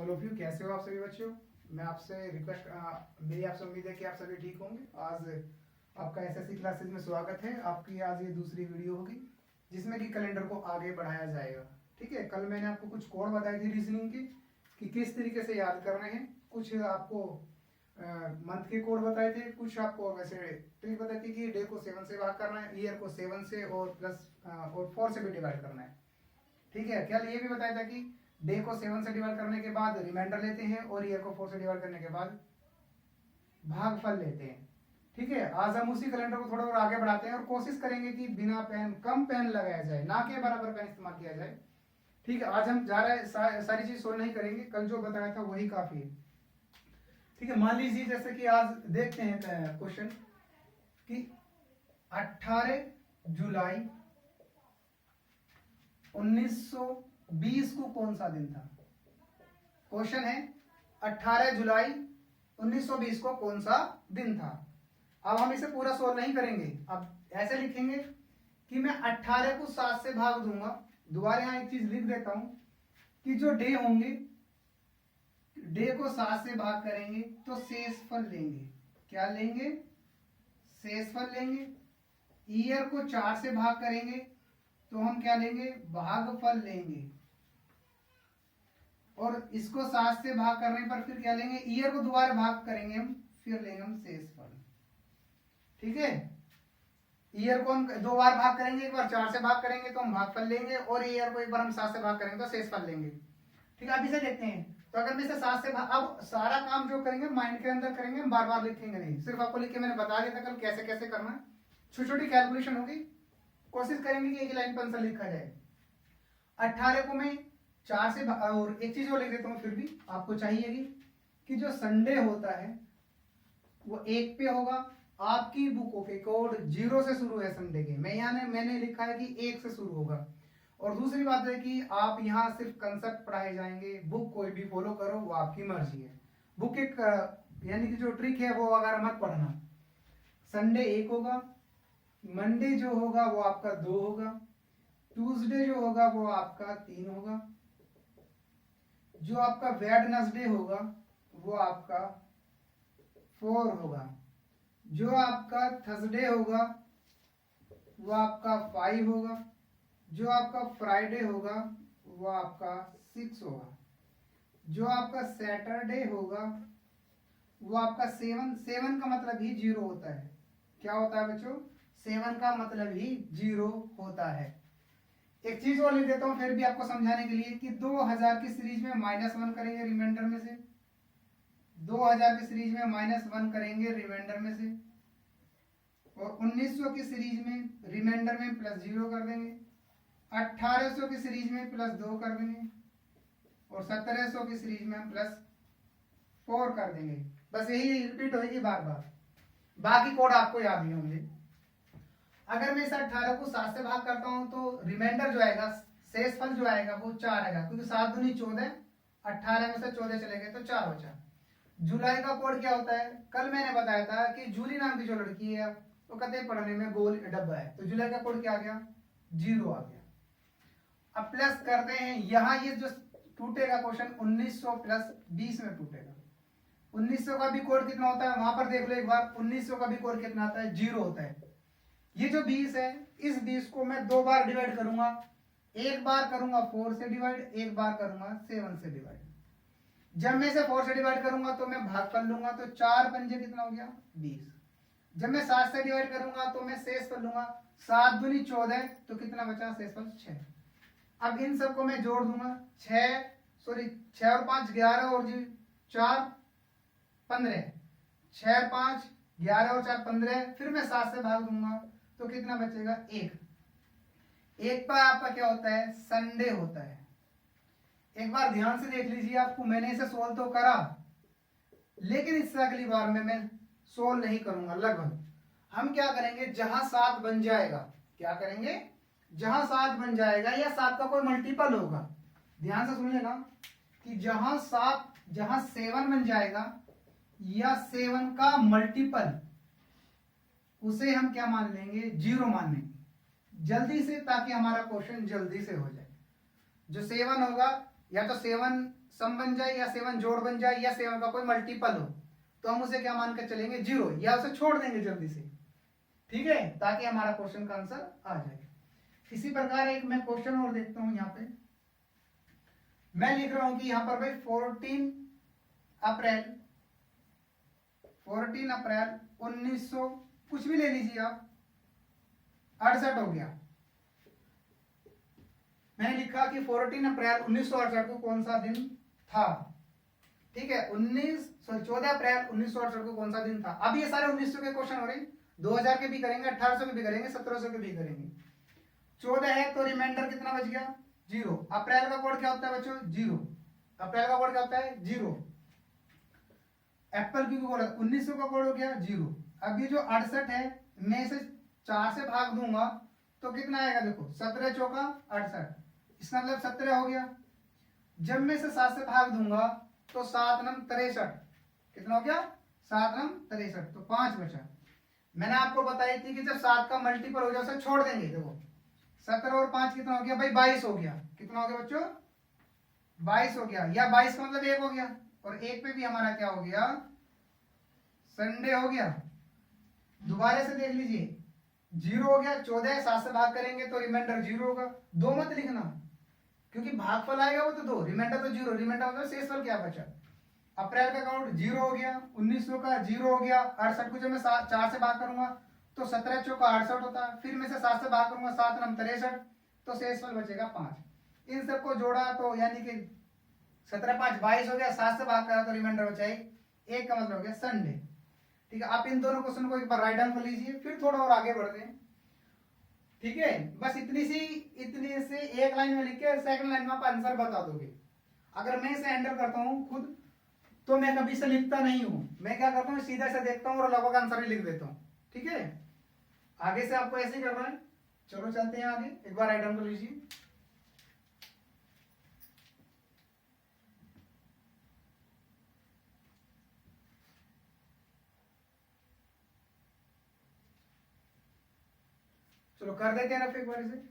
All of you, कैसे हो आप सभी बच्चों। मैं आपसे रिक्वेस्ट मेरी आपसे उम्मीद है कि आप सभी ठीक होंगे। आज आपका एसएससी क्लासेस में स्वागत है। आपकी आज ये दूसरी वीडियो होगी जिसमें कि कैलेंडर को आगे बढ़ाया जाएगा। ठीक है, कल मैंने आपको कुछ कोड बताई थी रीजनिंग की कि किस तरीके से याद करने हैं। कुछ आपको मंथ के कोड बताए थे, कुछ आपको वैसे ट्रिक बताई थी कि डे को 7 से भाग करना है, ईयर को 7 से और प्लस और 4 से भी डिवाइड करना है। ठीक है, क्या ये भी बताया था कि डे को 7 से डिवाइड करने के बाद रिमाइंडर लेते हैं और ईयर को 4 से डिवाइड करने के बाद भागफल लेते हैं। ठीक है, आज हम उसी कैलेंडर को थोड़ा और आगे बढ़ाते हैं और कोशिश करेंगे कि बिना पेन, कम पेन लगाया जाए, ना के बराबर पेन इस्तेमाल किया जाए। ठीक है, आज हम जा रहे हैं सारी चीज सोल्व नहीं करेंगे, कल जो बताया था वही काफी है। ठीक है, मान लीजिए जैसे कि आज देखते हैं क्वेश्चन कि 18 जुलाई 1920 को कौन सा दिन था। क्वेश्चन है 18 जुलाई 1920 को कौन सा दिन था। अब हम इसे पूरा सोल्व नहीं करेंगे, अब ऐसे लिखेंगे कि मैं 18 को 7 से भाग दूंगा। दोबारा यहां एक चीज लिख देता हूं कि जो डे होंगे, डे को 7 से भाग करेंगे तो शेषफल लेंगे। क्या लेंगे? शेषफल लेंगे। ईयर को 4 से भाग करेंगे तो हम क्या लेंगे? भागफल लेंगे। और इसको 7 से भाग करने पर फिर क्या लेंगे? ईयर को दोबारा भाग करेंगे हम, फिर लेंगे हम शेषफल। ठीक है, ईयर को हम 2 बार भाग करेंगे, एक बार 4 से भाग करेंगे तो हम भागफल लेंगे और ईयर को एक बार हम 7 से भाग करेंगे तो शेषफल लेंगे। ठीक है, अब इसे देखते हैं। तो अगर मैं इसे 7 से अब सारा काम जो करेंगे माइंड के अंदर करेंगे, हम बार बार लिखेंगे नहीं, सिर्फ आपको लिख के मैंने बता दिया था कल कैसे कैसे करना है। छोटी छोटी कैलकुलेशन होगी, कोशिश करेंगे कि एक लाइन पर आंसर लिखा जाए। 18 को मैं 4 से और एक चीज और लिख देता हूँ फिर भी आपको चाहिएगी कि जो संडे होता है वो 1 पे होगा। आपकी बुकों के कोड 0 से शुरू है संडे के, मैंने लिखा है कि 1 से शुरू होगा। और दूसरी बात है कि आप यहाँ सिर्फ कंसेप्ट पढ़ाए जाएंगे, बुक कोई भी फॉलो करो वो आपकी मर्जी है। बुक एक यानी कि जो ट्रिक है वो वगैरह मत पढ़ना। संडे 1 होगा, मंडे जो होगा वो आपका 2 होगा, ट्यूसडे जो होगा वो आपका 3 होगा, जो आपका वेडनेसडे होगा वो आपका 4 होगा, जो आपका थर्सडे होगा वो आपका 5 होगा, जो आपका फ्राइडे होगा वो आपका 6 होगा, जो आपका सैटरडे होगा वो आपका 7 का मतलब ही 0 होता है। क्या होता है बच्चों? 7 का मतलब ही 0 होता है। एक चीज और लिख देता हूं फिर भी आपको समझाने के लिए कि 2000 की सीरीज में -1 करेंगे रिमाइंडर में से, 2000 की सीरीज में -1 करेंगे रिमाइंडर में से, और 1900 की सीरीज में रिमाइंडर में +0 कर देंगे, 1800 की सीरीज में +2 कर देंगे, और 1700 की सीरीज में हम +4 कर देंगे। बस यही रिपीट होगी बार बार, बाकी कोड आपको याद ही होंगे। अगर मैं इस 18 को 7 से भाग करता हूं तो रिमाइंडर जो आएगा, शेषफल जो आएगा वो 4 आएगा, क्योंकि 7 दूनी 14, 18 में से 14 चले गए तो 4 बचा। जुलाई का कोड क्या होता है? कल मैंने बताया था कि जूली नाम की जो लड़की है वो कहते पढ़ने में गोल डब्बा है, तो जुलाई का कोड क्या आ गया? 0 आ गया। अब प्लस करते हैं, यहाँ ये जो टूटेगा क्वेश्चन 1900 + 20 में टूटेगा। 1900 का भी कोड कितना होता है वहां पर देख लो एक बार। 1900 का भी कोड कितना आता है? 0 होता है। ये जो 20 है, इस 20 को मैं 2 बार डिवाइड करूंगा। एक बार करूंगा 4 से डिवाइड, एक बार करूंगा 7 से डिवाइड। जब मैं इसे 4 से डिवाइड करूंगा तो मैं भागफल लूंगा, तो 4 पंजे कितना हो गया? 20। जब मैं 7 से डिवाइड करूंगा तो मैं शेषफल लूंगा, 7 दूनी 14, तो कितना बचा? शेषफल 6। अब इन सबको मैं जोड़ दूंगा, 6 और 5 11 और 4 15, 6 और 5 11 और 4 15, फिर मैं 7 से भाग दूंगा तो कितना बचेगा? 1। 1 पर आपका क्या होता है? संडे होता है। एक बार ध्यान से देख लीजिए, आपको मैंने इसे सोल्व तो करा, लेकिन इससे अगली बार में मैं सोल्व नहीं करूंगा। लगभग हम क्या करेंगे, जहां 7 बन जाएगा, क्या करेंगे? जहां 7 बन जाएगा या 7 का कोई मल्टीपल होगा, ध्यान से सुन लेना कि जहां 7 बन जाएगा या 7 का मल्टीपल, उसे हम क्या मान लेंगे? 0 मान लेंगे जल्दी से, ताकि हमारा क्वेश्चन जल्दी से हो जाए। जो 7 होगा या तो 7 सम बन जाए या 7 जोड़ बन जाए या 7 का कोई मल्टीपल हो तो हम उसे क्या मान कर चलेंगे 0 या उसे छोड़ देंगे जल्दी से, ठीक है, ताकि हमारा क्वेश्चन का आंसर आ जाए। इसी प्रकार एक मैं क्वेश्चन और देखता हूं, यहाँ पे मैं लिख रहा हूं कि यहाँ पर भाई 14 अप्रैल 1900 कुछ भी ले लीजिए आप, 68 हो गया। मैंने लिखा कि 14 अप्रैल 1968 को कौन सा दिन था, ठीक है, 14 अप्रैल 1968 को कौन सा दिन था। अब ये सारे 1900 के क्वेश्चन हो रहे हैं, 2000 के भी करेंगे, 1800 के भी करेंगे, 1700 के भी करेंगे। 14 है तो रिमाइंडर कितना बच गया 0। अप्रैल का कोड क्या होता है बच्चों 0, अप्रैल का कोड क्या होता है 0। एप्पल की कोड 1900 का कोड हो गया 0। अब ये जो 68 है मैं इसे 4 से भाग दूंगा तो कितना आएगा, देखो 17 चौका 68, इसका मतलब 17 हो गया। जब मैं इसे 7 से भाग दूंगा तो 7 नम 63, कितना हो गया 7 नम 63, तो 5 बचा। मैंने आपको बताई थी कि जब 7 का मल्टीपल हो जाए उसे छोड़ देंगे। देखो 17 और 5 कितना हो गया भाई 22 हो गया, कितना हो गया बच्चों 22 हो गया, या 22 का मतलब 1 हो गया, और 1 पे भी हमारा क्या हो गया संडे हो गया। दोबारा से देख लीजिए 0 हो गया, 14 7 से भाग करेंगे तो रिमाइंडर 0 होगा। 2 मत लिखना क्योंकि भागफल आएगा वो तो 2, रिमाइंडर तो 0, रिमाइंडर मतलब शेषफल क्या बचा। अप्रैल का काउंट 0 हो गया, 1900 का 0 हो गया, 68 को जब मैं 4 से भाग करूंगा तो 17 चौका 68 होता है, फिर मैं से 7 से भाग करूंगा 7 नम 63, तो शेषफल बचेगा 5। इन सबको जोड़ा तो यानी कि 17 5 22 हो गया, 7 से भाग करा तो रिमाइंडर बचा 1 का मतलब हो गया संडे। ठीक है, आप इन दोनों क्वेश्चन को एक बार राइट डाउन कर लीजिए, फिर थोड़ा और आगे बढ़ते हैं। ठीक है, बस इतनी से एक लाइन में लिख के सेकंड लाइन में आप आंसर बता दोगे। अगर मैं इसे हैंडल करता हूं खुद तो मैं कभी से लिखता नहीं हूं, मैं क्या करता हूं सीधा से देखता हूं और लगभग आंसर ही लिख देता हूं। ठीक है, आगे से आपको ऐसे ही करना है। चलो चलते हैं आगे, एक बार राइट डाउन कर लीजिए। चलो कर देते हैं रफ एक बार इसे।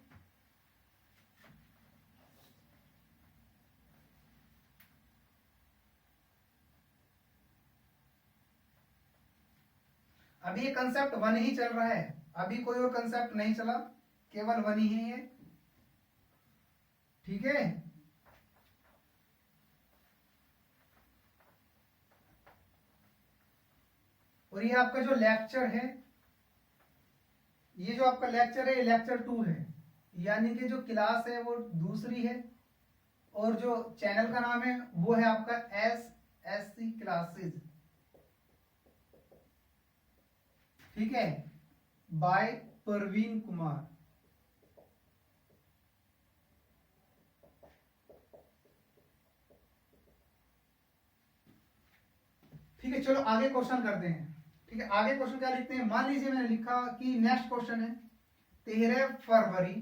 अभी ये कंसेप्ट 1 ही चल रहा है, अभी कोई और कंसेप्ट नहीं चला, केवल 1 ही है ये। ठीक है, और ये आपका जो लेक्चर है, ये जो आपका लेक्चर है ये लेक्चर 2 है, यानी कि जो क्लास है वो दूसरी है, और जो चैनल का नाम है वो है आपका SSC क्लासेस। ठीक है, बाय परवीन कुमार। ठीक है, चलो आगे क्वेश्चन करते हैं। ठीक है, आगे क्वेश्चन क्या लिखते हैं, मान लीजिए मैंने लिखा कि नेक्स्ट क्वेश्चन है 13 फरवरी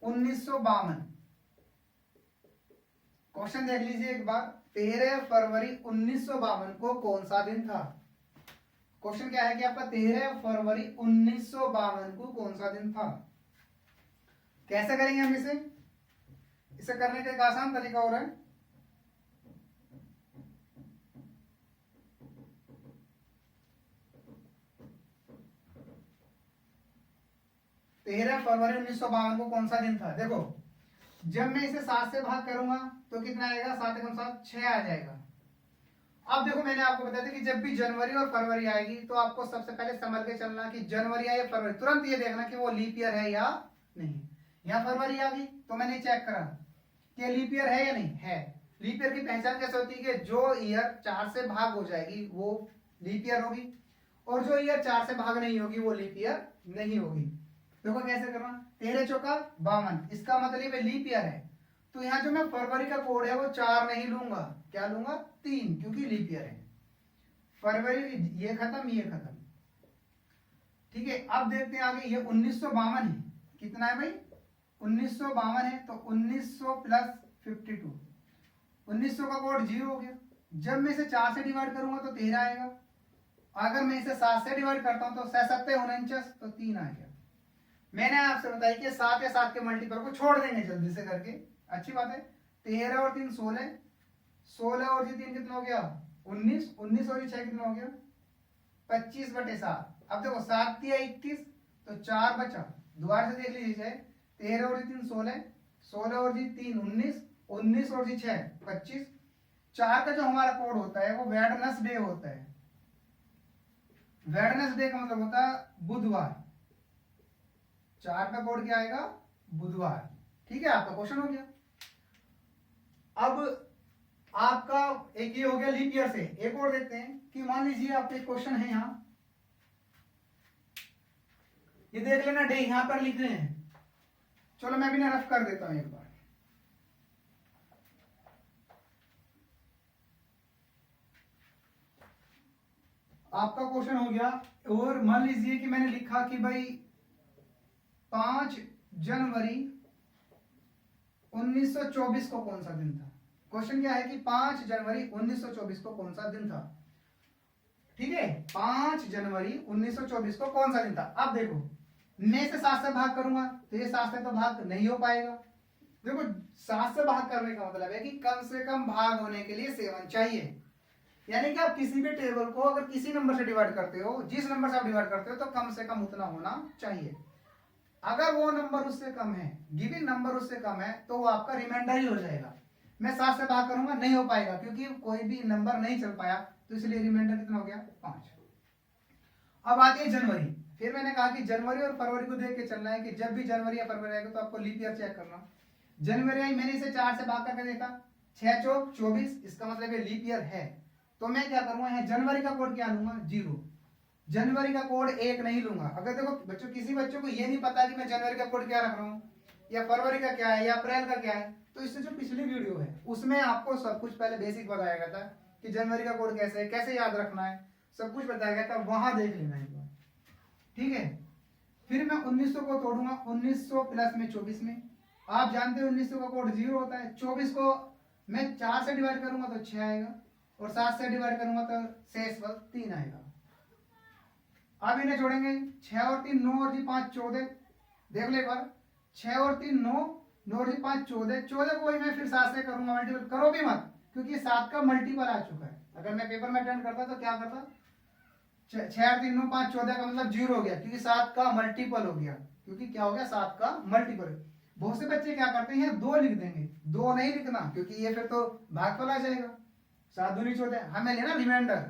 1952। क्वेश्चन देख लीजिए एक बार, 13 फरवरी 1952 को कौन सा दिन था। क्वेश्चन क्या है कि आपका 13 फरवरी 1952 को कौन सा दिन था। कैसे करेंगे हम इसे करने का एक आसान तरीका हो रहा है। तेरह फरवरी 1952 को कौन सा दिन था। देखो जब मैं इसे 7 से भाग करूंगा तो कितना आएगा, 7 एकम 7 6 आ जाएगा। अब देखो मैंने आपको बताया था कि जब भी जनवरी और फरवरी आएगी तो आपको सबसे पहले समझ के चलना कि जनवरी या फरवरी, तुरंत ये देखना कि वो लीप ईयर है या नहीं। यहाँ फरवरी आ गई तो मैंने चेक करा कि लीप ईयर है या नहीं है। लीप ईयर की पहचान कैसे होती है कि जो ईयर 4 से भाग हो जाएगी वो लीप ईयर होगी, और जो ईयर 4 से भाग नहीं होगी वो लीप ईयर नहीं होगी। देखो कैसे करना, 13 चौका 52, इसका मतलब है लीप ईयर है, तो यहाँ जो मैं फरवरी का कोड है वो 4 नहीं लूंगा, क्या लूंगा 3, क्योंकि लीप ईयर है। फरवरी ये खत्म ये खत्म। ठीक है, अब देखते हैं आगे, ये 1952 है, कितना है भाई 1952 है, तो 1900 प्लस 52, 1900 का कोड 0 हो गया। जब मैं इसे 4 से डिवाइड करूंगा तो 13 आएगा, अगर मैं इसे 7 से डिवाइड करता हूं तो 7 7 49, तो 3 आ गया। मैंने आपसे बताया कि 7 या 7 के मल्टीपल को छोड़ देंगे जल्दी से करके, अच्छी बात है। 13 और 3 16, 16 और 3 कितना हो गया 19, 19 और 6 कितना हो गया 25/7। अब देखो 7 या 21 तो 4 बचा, दोबारा से देख लीजिए 13 और 3 16, 16 और 3 19, 19 और 6 25। 4 का जो हमारा कोड होता है वो वेडनेसडे होता है। वेडनेसडे का मतलब होता है बुधवार। 4 का कोड क्या आएगा बुधवार। ठीक है, आपका क्वेश्चन हो गया। अब आपका एक ये हो गया लीप ईयर से। एक और देखते हैं कि मान लीजिए आपका एक क्वेश्चन है यहां, ये देख लेना डे यहां पर लिख रहे हैं। चलो मैं भी ना रफ कर देता हूं एक बार। आपका क्वेश्चन हो गया और मान लीजिए कि मैंने लिखा कि भाई 5 जनवरी 1924 को कौन सा दिन था। क्वेश्चन क्या है कि 5 जनवरी 1924 को कौन सा दिन था। ठीक है, 5 जनवरी 1924 को कौन सा दिन था। अब देखो मैं इसे 7 से भाग करूंगा तो ये 7 से तो भाग नहीं हो पाएगा। देखो 7 से भाग करने का मतलब है कि कम से कम भाग होने के लिए 7 चाहिए। यानी कि आप किसी भी टेबल को अगर किसी नंबर से डिवाइड करते हो, जिस नंबर से आप डिवाइड करते हो तो कम से कम उतना होना चाहिए। अगर वो नंबर उससे कम है, गिवन नंबर उससे कम है, तो वो आपका रिमाइंडर ही हो जाएगा। मैं 7 से भाग करूंगा नहीं हो पाएगा क्योंकि कोई भी नंबर नहीं चल पाया, तो इसलिए रिमाइंडर कितना हो गया 5। अब आती है जनवरी। फिर मैंने कहा कि जनवरी और फरवरी को देख के चलना है कि जब भी जनवरी या फरवरी आएगा तो आपको लीप ईयर चेक करना। जनवरी आई, मैंने इसे 4 से भाग करके देखा, 6 चौक 24, इसका मतलब ये लीप ईयर है। तो मैं क्या करूंगा यहाँ जनवरी का कोड क्या लूंगा 0। जनवरी का कोड 1 नहीं लूंगा। अगर देखो बच्चों किसी बच्चों को ये नहीं पता कि मैं जनवरी का कोड क्या रख रहा हूँ या फरवरी का क्या है या अप्रैल का क्या है, तो इससे जो पिछली वीडियो है उसमें आपको सब कुछ पहले बेसिक बताया गया था कि जनवरी का कोड कैसे है, कैसे याद रखना है, सब कुछ बताया गया था, वहां देख लेना एक बार। ठीक है, फिर मैं 1900 को तोड़ूंगा 1900 प्लस में 24 में। आप जानते हो 1900 का कोड 0 होता है। 24 को मैं 4 से डिवाइड करूंगा तो 6 आएगा और 7 से डिवाइड करूंगा तो शेष 3 आएगा। अब इन्हें जोड़ेंगे 6 और 3 9 और 5 14। देख लो एक बार, 6 और 3 9, 9 और 5 14। 14 को ही मैं फिर 7 से करूंगा मल्टीपल। करो भी मत क्योंकि 7 का मल्टीपल आ चुका है। अगर मैं पेपर में अटेंड करता तो क्या करता, 6 और 3 9 5 14 का मतलब 0 हो गया क्योंकि 7 का मल्टीपल हो गया। क्योंकि क्या हो गया 7 का मल्टीपल। बहुत से बच्चे क्या करते हैं 2 लिख देंगे, 2 नहीं लिखना क्योंकि ये फिर तो भागफल आ जाएगा। 7 दूनी 14, हमें लेना रिमाइंडर।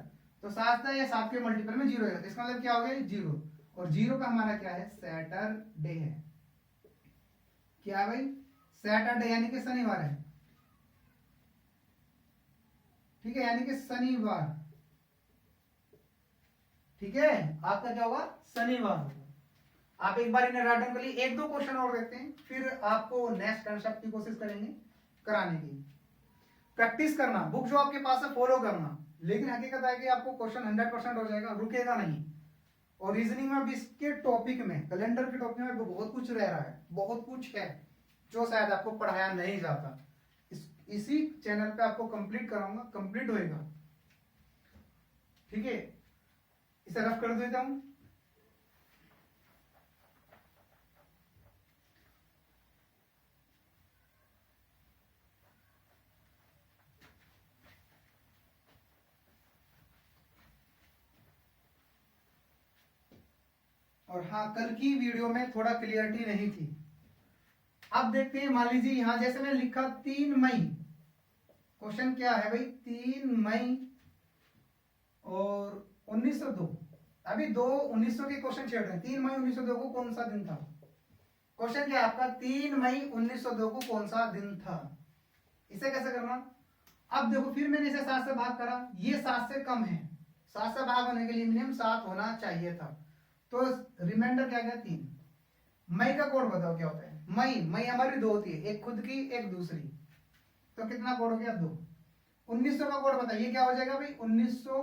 तो 7 था या 7 के मल्टीपल में 0 है, इसका मतलब क्या हो गया 0। और 0 का हमारा क्या है सैटरडे है। क्या भाई सैटरडे यानी कि शनिवार है। ठीक है, यानी कि शनिवार। ठीक है, आपका क्या होगा शनिवार होगा। आप एक बार इन्हें राइट डाउन कर लिए। 1-2 क्वेश्चन और देखते हैं फिर आपको नेक्स्ट कंसेप्ट की कोशिश करेंगे कराने की। प्रैक्टिस करना, बुक जो आपके पास है फॉलो करना, लेकिन हकीकत है कि आपको क्वेश्चन 100% हो जाएगा, रुकेगा नहीं। और रीजनिंग में अब इसके टॉपिक में, कैलेंडर के टॉपिक में बहुत कुछ रह रहा है, बहुत कुछ है जो शायद आपको पढ़ाया नहीं जाता। इसी चैनल पे आपको कंप्लीट कराऊंगा, कंप्लीट होएगा। ठीक है, इसे रफ कर देता हूं। और हाँ, कल की वीडियो में थोड़ा क्लियरिटी नहीं थी। अब देखते हैं, मान लीजिए यहां जैसे मैंने लिखा 3 मई। क्वेश्चन क्या है भाई 3 मई और 1902। अभी 1900 के क्वेश्चन छेड़ रहे हैं। 3 मई 1902 को कौन सा दिन था। क्वेश्चन क्या है आपका 3 मई 1902 को कौन सा दिन था। इसे कैसे करना। अब देखो फिर मैंने इसे 7 से भाग करा, ये 7 से कम है। 7 से भाग होने के लिए मिनिमम 7 होना चाहिए था। तो रिमाइंडर क्या गया 3। मई का कोड बताओ क्या होता है। मई हमारी 2 होती है, एक खुद की एक दूसरी, तो कितना कोड हो गया 2। 1900 का कोड बताइए क्या हो जाएगा भाई 1900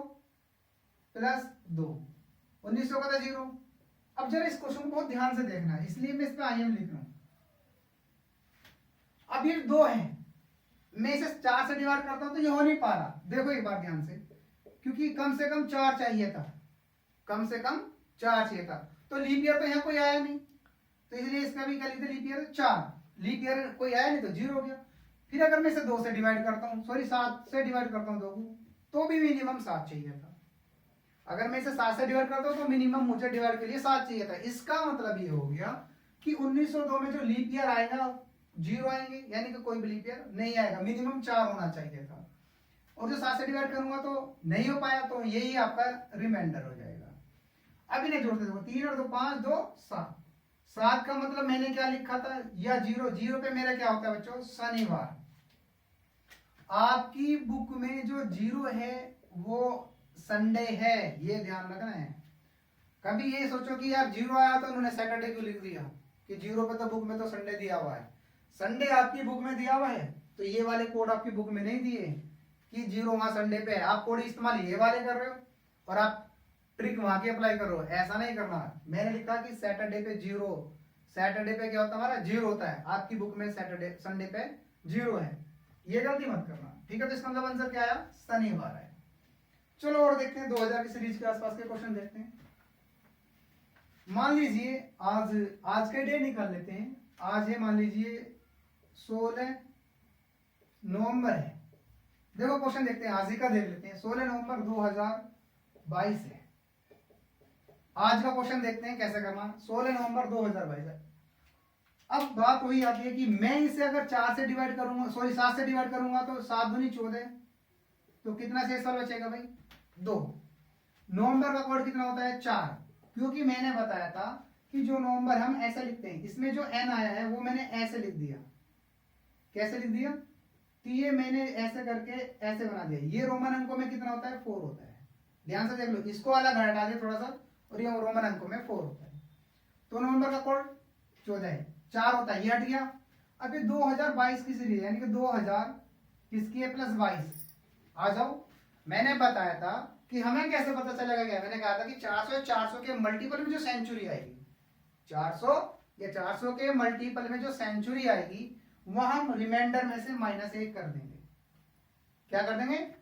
प्लस 2। 1900 का था 0। अब जरा इस क्वेश्चन को बहुत ध्यान से देखना है, इसलिए मैं इस पे IM लिख रहा हूं। अब ये 2 है, मैं इसे 4 से डिवाइड करता हूं तो ये हो नहीं पा रहा। देखो एक बार ध्यान से, क्योंकि कम से कम 4 चाहिए था, कम से कम 4 चाहिए था। तो लीप ईयर तो यहाँ कोई आया नहीं, तो इसलिए इसका भी क्या लिखते लीप ईयर 4। लीप ईयर कोई आया नहीं तो 0 हो गया। फिर अगर मैं इसे 2 से डिवाइड करता हूँ, सॉरी 7 से डिवाइड करता हूँ 2 को, तो भी मिनिमम 7 चाहिए था। अगर मैं इसे 7 से डिवाइड करता हूँ तो मिनिमम मुझे डिवाइड के लिए 7 चाहिए था। इसका मतलब ये हो गया कि 1902 में जो लीप ईयर आएगा 0 आएंगे, यानी कि कोई भी लीप ईयर नहीं आएगा, मिनिमम 4 होना चाहिए था। और जो 7 से डिवाइड करूंगा तो नहीं हो पाया, तो यही आपका रिमाइंडर हो जाएगा। अब इन्हें जोड़ते देखो, 3 और 2 5, 2 7। 7 का मतलब मैंने क्या लिखा था, या 0, 0 पे मेरा क्या होता है बच्चों, शनिवार। आपकी बुक में जो 0 है वो संडे है, ये ध्यान रखना है। कभी ये सोचो कि यार 0 आया तो उन्होंने सैटरडे क्यों लिख दिया, कि 0 पे तो बुक में तो संडे दिया हुआ है। संडे आपकी बुक में दिया हुआ है, तो ये वाले कोड आपकी बुक में नहीं दिए कि 0 वहां संडे पे है। आप कोड इस्तेमाल ये वाले कर रहे हो और आप ट्रिक वहां की अप्लाई करो, ऐसा नहीं करना। मैंने लिखा कि सैटरडे पे 0, सैटरडे पे क्या होता है हमारा 0 होता है, आपकी बुक में सैटरडे संडे पे 0 है, ये गलती मत करना, ठीक है। तो इसका मतलब आंसर क्या आया, शनिवार है। चलो और देखते हैं 2000 की सीरीज के आसपास के क्वेश्चन देखते हैं। मान लीजिए आज के डे निकाल लेते हैं। आज है मान लीजिए 16 नवंबर है। देखो क्वेश्चन देखते हैं, आज ही का देख लेते हैं। 16 नवंबर 2022 है। आज का क्वेश्चन देखते हैं कैसे करना। 16 नवंबर 2022 है। अब बात वही आती है कि मैं इसे अगर 4 से डिवाइड करूंगा, सॉरी 7 से डिवाइड करूंगा तो 7 दूनी 14, तो कितना शेषफल बचेगा भाई, 2। नवंबर का कोड कितना होता है, 4। क्योंकि मैंने बताया था कि जो नवंबर हम ऐसे लिखते हैं, इसमें जो n आया है वो मैंने ऐसे लिख दिया। कैसे लिख दिया, तो ये मैंने ऐसे करके ऐसे बना दिया। ये रोमन अंकों में कितना होता है, 4 होता है। ध्यान से देख लो, इसको अलग हटा दे थोड़ा सा, और ये रोमन अंकों में 4 होता है। तो नवंबर का कोड 14 है, 4 होता है, ये हट गया। अब ये 2022 की सीरीज यानी कि 2000 किसकी है, प्लस 22। आ जाओ, मैंने बताया था कि हमें कैसे पता चलेगा, क्या मैंने कहा था कि 400 के मल्टीपल में जो सेंचुरी आएगी, 400 या 400 के मल्टीपल में जो सेंचुरी आएगी वह हम रिमाइंडर में से -1 कर देंगे। क्या कर देंगे,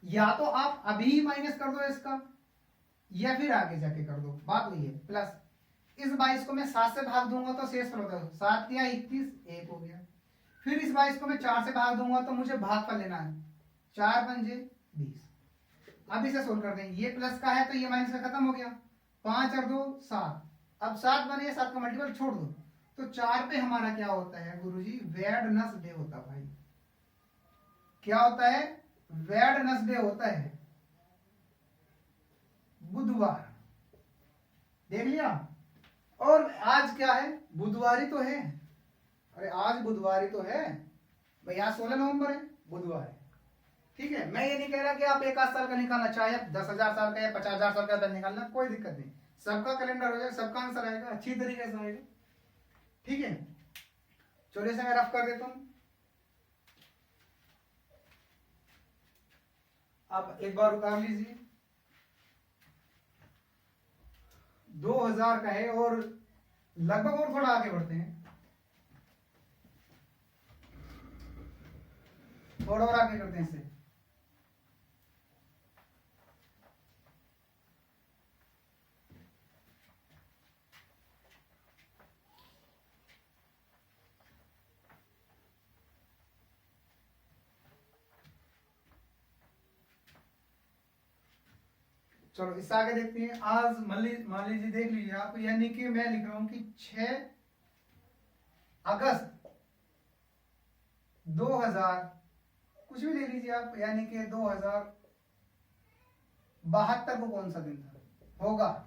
या तो आप अभी माइनस कर दो इसका, या फिर आगे जाके कर दो, बात वही है। प्लस इस 22 को मैं 7 से भाग दूंगा तो शेषफल होता है 7 या 21, 1 हो गया। फिर इस 22 को मैं 4 से भाग दूंगा तो मुझे भागफल लेना है, 4 पंजे 20। अब इसे सोल्व कर दें, ये प्लस का है तो ये माइनस का खत्म हो गया, 5 और 2 7। अब 7 बने, 7 का मल्टीपल छोड़ दो, तो 4 पे हमारा क्या होता है गुरुजी, वेडनेसडे होता है भाई। क्या होता है, वेडनेसडे होता है, बुधवार। देख लिया। और आज क्या है, बुधवार ही तो है। अरे आज बुधवार ही तो है भाई, आज 16 नवंबर है, बुधवार है, ठीक है। मैं ये नहीं कह रहा कि आप 1 साल का निकालना, चाहे 10,000 साल का या 50,000 साल का निकालना, कोई दिक्कत नहीं। सबका कैलेंडर हो जाए, सबका आंसर आएगा, अच्छी तरीके से आएगा, ठीक है। चलिए से मैं रफ कर देता हूं। आप एक बार उतार लीजिए, 2000 का है और लगभग और थोड़ा आगे बढ़ते हैं, थोड़ा और आगे करते हैं इसे। चलो इससे आगे देखते हैं। आज मान लीजिए देख लीजिए आप, यानी कि मैं लिख रहा हूं कि 6 अगस्त 2000 कुछ भी ले लीजिए आप, यानी कि 2072 को कौन सा दिन था होगा,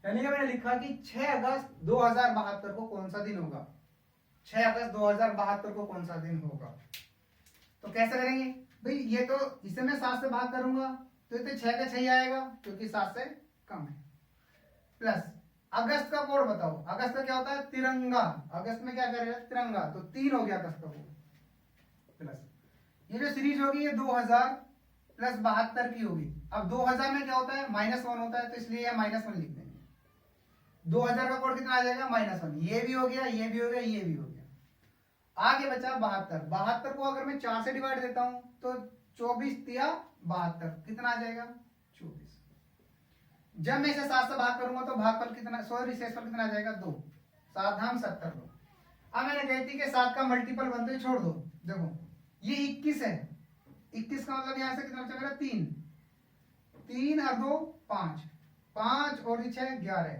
यानी कि मैंने लिखा कि 6 अगस्त 2072 को कौन सा दिन होगा, 6 अगस्त 2072 को कौन सा दिन होगा। तो कैसे करेंगे भाई, ये तो इसे मैं 7 से भाग करूंगा तो ये 6 का 6 आएगा क्योंकि 7 से कम है। प्लस अगस्त का कोड बताओ, अगस्त का क्या होता है, तिरंगा। अगस्त में क्या करेगा, तिरंगा, तो 3 हो गया अगस्त का कोड। प्लस ये जो सीरीज होगी ये 2000 प्लस 72 की होगी। अब 2000 में क्या होता है, -1 होता है, तो इसलिए ये -1 लिख देंगे। 2000 का कोड कितना आ जाएगा, -1। ये भी हो गया, ये भी हो गया, ये भी हो गया। आगे बचा 72। 72 को अगर मैं 4 से डिवाइड देता हूं तो 24 या 72 कितना आ जाएगा, 24। जब मैं इसे 7 से भाग करूंगा तो भागफल कितना, सॉरी शेषफल कितना आ जाएगा, 2। 7 धाम 70 लो। अब मैंने कहती कि 7 का मल्टीपल बनते छोड़ दो, देखो ये 21 है, 21 का मतलब यहां से कितना बचा मेरा 3, 3 और 2 5, 5 और 6 11,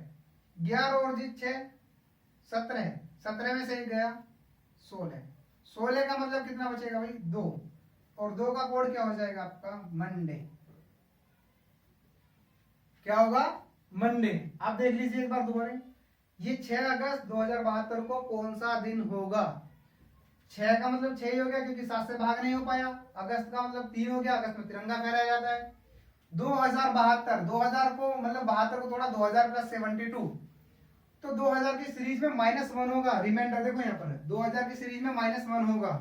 11 और 6 17, 17 में से एक गया 16, 16 का मतलब कितना बचेगा भाई 2, और 2 का कोड क्या हो जाएगा आपका मंडे, क्या होगा मंडे। आप देख लीजिए एक बार दोबारा, ये 6 अगस्त 2072 को कौन सा दिन होगा। 6 का मतलब 6 ही हो गया क्योंकि 7 से भाग नहीं हो पाया, अगस्त का मतलब 3 हो गया, अगस्त में तिरंगा फहराया जाता है। 2072, 2000 को मतलब 72 को थोड़ा 2000 प्लस 72, तो 2000 की सीरीज में -1 होगा, रिमाइंडर देखो यहाँ पर 2000 की सीरीज में -1 होगा,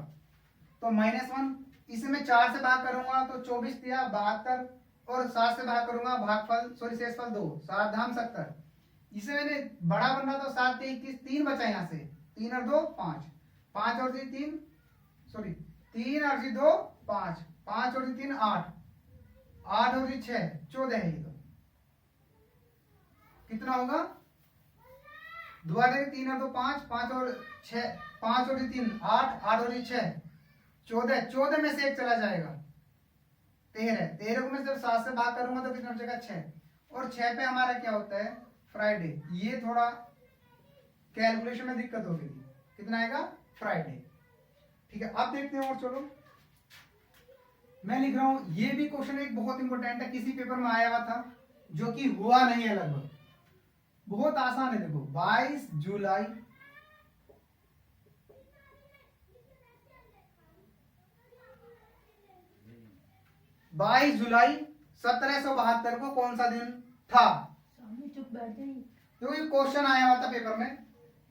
तो -1 इसे मैं 4 से भाग करूंगा तो 24 दिया 72, और 7 से भाग करूंगा भागफल सॉरी शेषफल 2, 7 धाम 70, इसे मैंने बड़ा बन रहा तो 7 के 21, 3 बचा यहाँ से, 3 और 2 5, 5 और 3 सॉरी 3 और 2 5, 5 और 3 8, 8 और 6 14 है, ये तो कितना होगा दोबारा 3 और 2 5, 5 और 6 5 और 3 8, 8 और 6 14, 14 में से एक चला जाएगा 13, 13 को मैं सिर्फ 7 से भाग करूंगा तो कितना बचेगा 6, और 6 पे हमारा क्या होता है फ्राइडे, ये थोड़ा कैलकुलेशन में दिक्कत होगी, कितना आएगा फ्राइडे। ठीक है अब देखते हैं, और चलो मैं लिख रहा हूं, ये भी क्वेश्चन एक बहुत इंपॉर्टेंट है, किसी पेपर में आया हुआ था जो कि हुआ नहीं है लगभग, बहुत आसान है। देखो 22 जुलाई 22 जुलाई 1772 को कौन सा दिन था। तो ये क्वेश्चन आया हुआ था पेपर में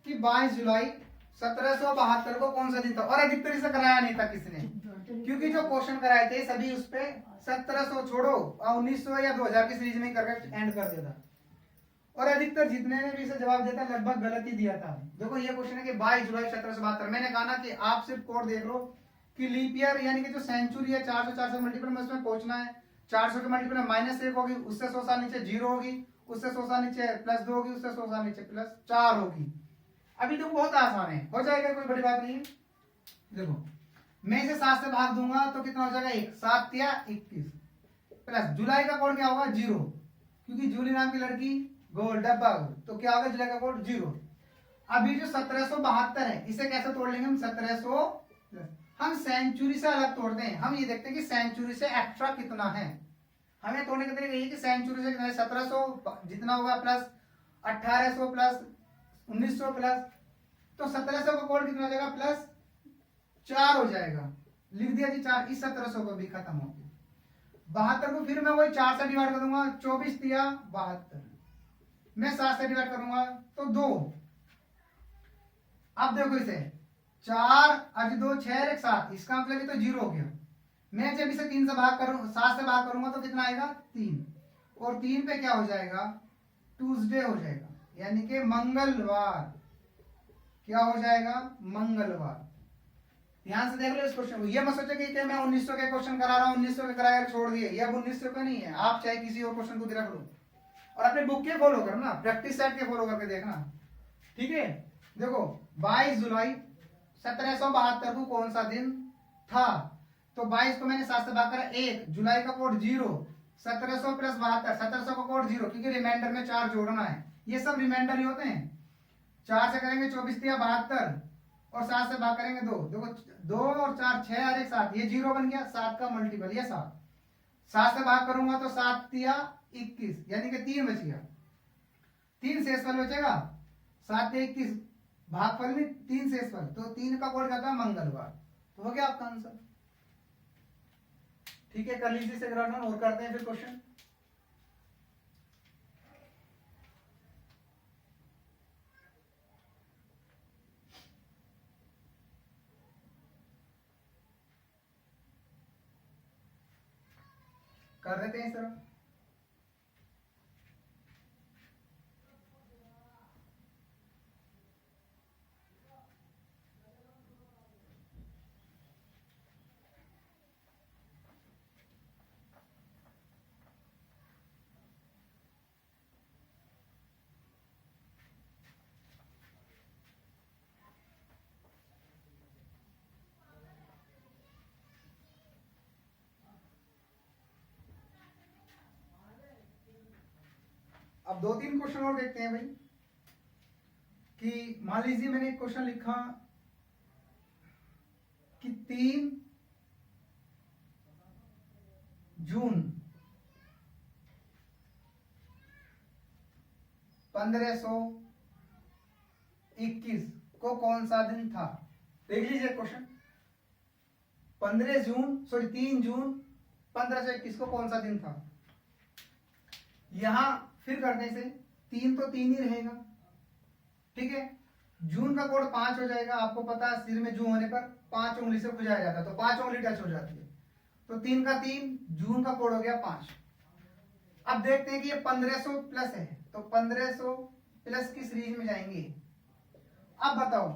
कि 22 जुलाई 1772 को कौन सा दिन था, और अधिकतर इसे कराया नहीं था किसी ने, क्योंकि जो क्वेश्चन कराए थे सभी उस पे 1700 छोड़ो 1900 या 2000 की सीरीज में करके एंड कर देता, और अधिकतर जितने ने भी इसे जवाब देता लगभग गलत ही दिया था। देखो ये क्वेश्चन है कि 22 जुलाई 1772, मैंने कहा ना कि आप सिर्फ कोड देख लो कि लीप ईयर यानी कि जो सेंचुरी है 400 400 मल्टीपल में उसमें पहुंचना है, 400 के मल्टीपल में -1 होगी, उससे 100 साल नीचे 0 होगी, उससे 100 साल नीचे +2 होगी, उससे 100 साल नीचे +4 होगी। अभी तो बहुत आसान है, हो जाएगा, कोई बड़ी बात नहीं है। देखो मैं इसे 7 से भाग दूंगा तो कितना हो जाएगा 1, 7 या 21, प्लस जुलाई का कोड क्या होगा 0, क्योंकि जूली नाम की लड़की गोल डब्बा गोल, तो क्या होगा जुलाई का कोड 0। अभी जो 1772 है इसे कैसे तोड़ लेंगे हम 1700, हम सेंचुरी से अलग तोड़ते हैं, हम ये देखते हैं कि सेंचुरी से एक्स्ट्रा कितना है, हमें तोड़ने का तरीका यही कि सेंचुरी से कितना है 1700 जितना होगा प्लस 1800 प्लस 1900 प्लस, तो 1700 का कोड कितना हो जाएगा +4 हो जाएगा, लिख दिया जी 4, इस 1700 को भी खत्म हो गया। 72 को फिर मैं वही 4 से डिवाइड करूंगा, 24 दिया 72, मैं 7 से डिवाइड करूंगा तो 2, अब देखो इसे 4 और 2 6 और 1 7, इसका मतलब ये तो 0 हो गया। मैं जब इसे 3 से भाग करूं 7 से भाग करूंगा तो कितना आएगा 3, और 3 पे क्या हो जाएगा ट्यूसडे हो जाएगा, यानी कि मंगलवार, क्या हो जाएगा मंगलवार। ध्यान से देख लो इस क्वेश्चन को, ये मत सोचो कि मैं 1900 के क्वेश्चन करा रहा हूं 1900 के कराया छोड़ दिए, ये अब 1900 का नहीं है, आप चाहे किसी और क्वेश्चन को भी रख लो और अपने बुक के फॉलो करना, प्रैक्टिस सेट के फॉलो करके देखना, ठीक है। देखो 22 जुलाई 1772 को कौन सा दिन था, तो 22 को मैंने 7 से भाग करा 1, जुलाई का कोड 0, 1700 प्लस 72, 1700 का कोड 0, क्योंकि रिमाइंडर में 4 जोड़ना है, ये सब रिमाइंडर ही होते हैं। 4 से करेंगे 24 या 72, और 7 से भाग करेंगे 2, देखो 2 और 4 6 और 1 7, ये 0 बन गया, 7 का मल्टीपल ये 7, 7 से भाग करूंगा तो 7 या 21, यानी कि 3 बच गया, 3 शेषफल बचेगा, 7 या 21 भागफल में 3 शेषफल, तो 3 का कोड क्या था मंगलवार, तो हो गया आपका आंसर। ठीक है, कर लीजिए इसे ग्राउंड और करते हैं फिर क्वेश्चन। कर देते हैं इस तरह। अब 2-3 क्वेश्चन और देखते हैं भाई कि मान लीजिए मैंने एक क्वेश्चन लिखा कि 3 जून 1521 को कौन सा दिन था। देख लीजिए क्वेश्चन, 3 जून 1521 को कौन सा दिन था। यहां फिर करने से 3 तो 3 ही रहेगा, ठीक है। जून का कोड 5 हो जाएगा, आपको पता है सिर में जू होने पर 5 उंगली से बुझाया जाता है, तो 5 उंगली टच हो जाती है, तो 3 का 3, जून का कोड हो गया 5। अब देखते हैं कि ये 1500 प्लस है, तो 1500 प्लस की सीरीज में जाएंगे। अब बताओ,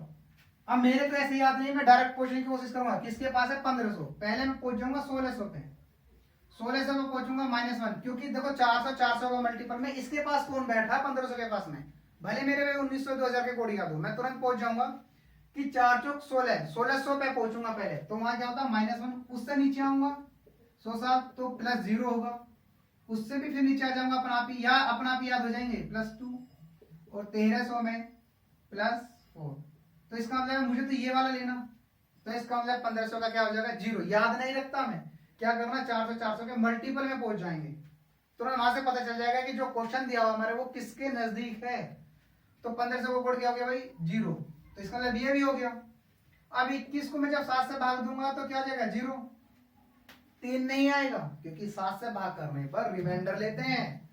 अब मेरे को ऐसे याद नहीं, मैं डायरेक्ट पूछने की कोशिश करूंगा। किसके पास है 1500, पहले मैं पहुंच जाऊंगा 1600 पे, 1600 में पहुंचूंगा -1, क्योंकि देखो 400 400 का मल्टीपल में इसके पास कौन बैठा है 1500 के पास में, भले मेरे में 1900 2000 के कोड याद हो, मैं तुरंत पहुंच जाऊंगा कि 4 चौक 16, 1600 पे पहुंचूंगा पहले, तो वहां क्या होता है -1, उससे नीचे आऊंगा 107 तो +0 होगा, उससे भी फिर नीचे आ जाऊंगा अपना आप ही, या अपना आप ही याद हो जाएंगे +2, और 1300 में +4, तो इसका मतलब मुझे तो ये वाला लेना, तो इसका मतलब 1500 का क्या हो जाएगा 0। याद नहीं रखता मैं, क्या करना 400 400 के मल्टीपल में पहुंच जाएंगे, तुरंत वहां से पता चल जाएगा कि जो क्वेश्चन दिया हुआ हमारे वो किसके नजदीक है। तो 1500 को कोड क्या हो गया भाई 0, तो इसका मतलब ये भी हो गया। अब 21 को मैं जब 7 से भाग दूंगा तो क्या हो जाएगा 0, 3 नहीं आएगा, क्योंकि 7 से भाग करने पर रिमाइंडर लेते हैं,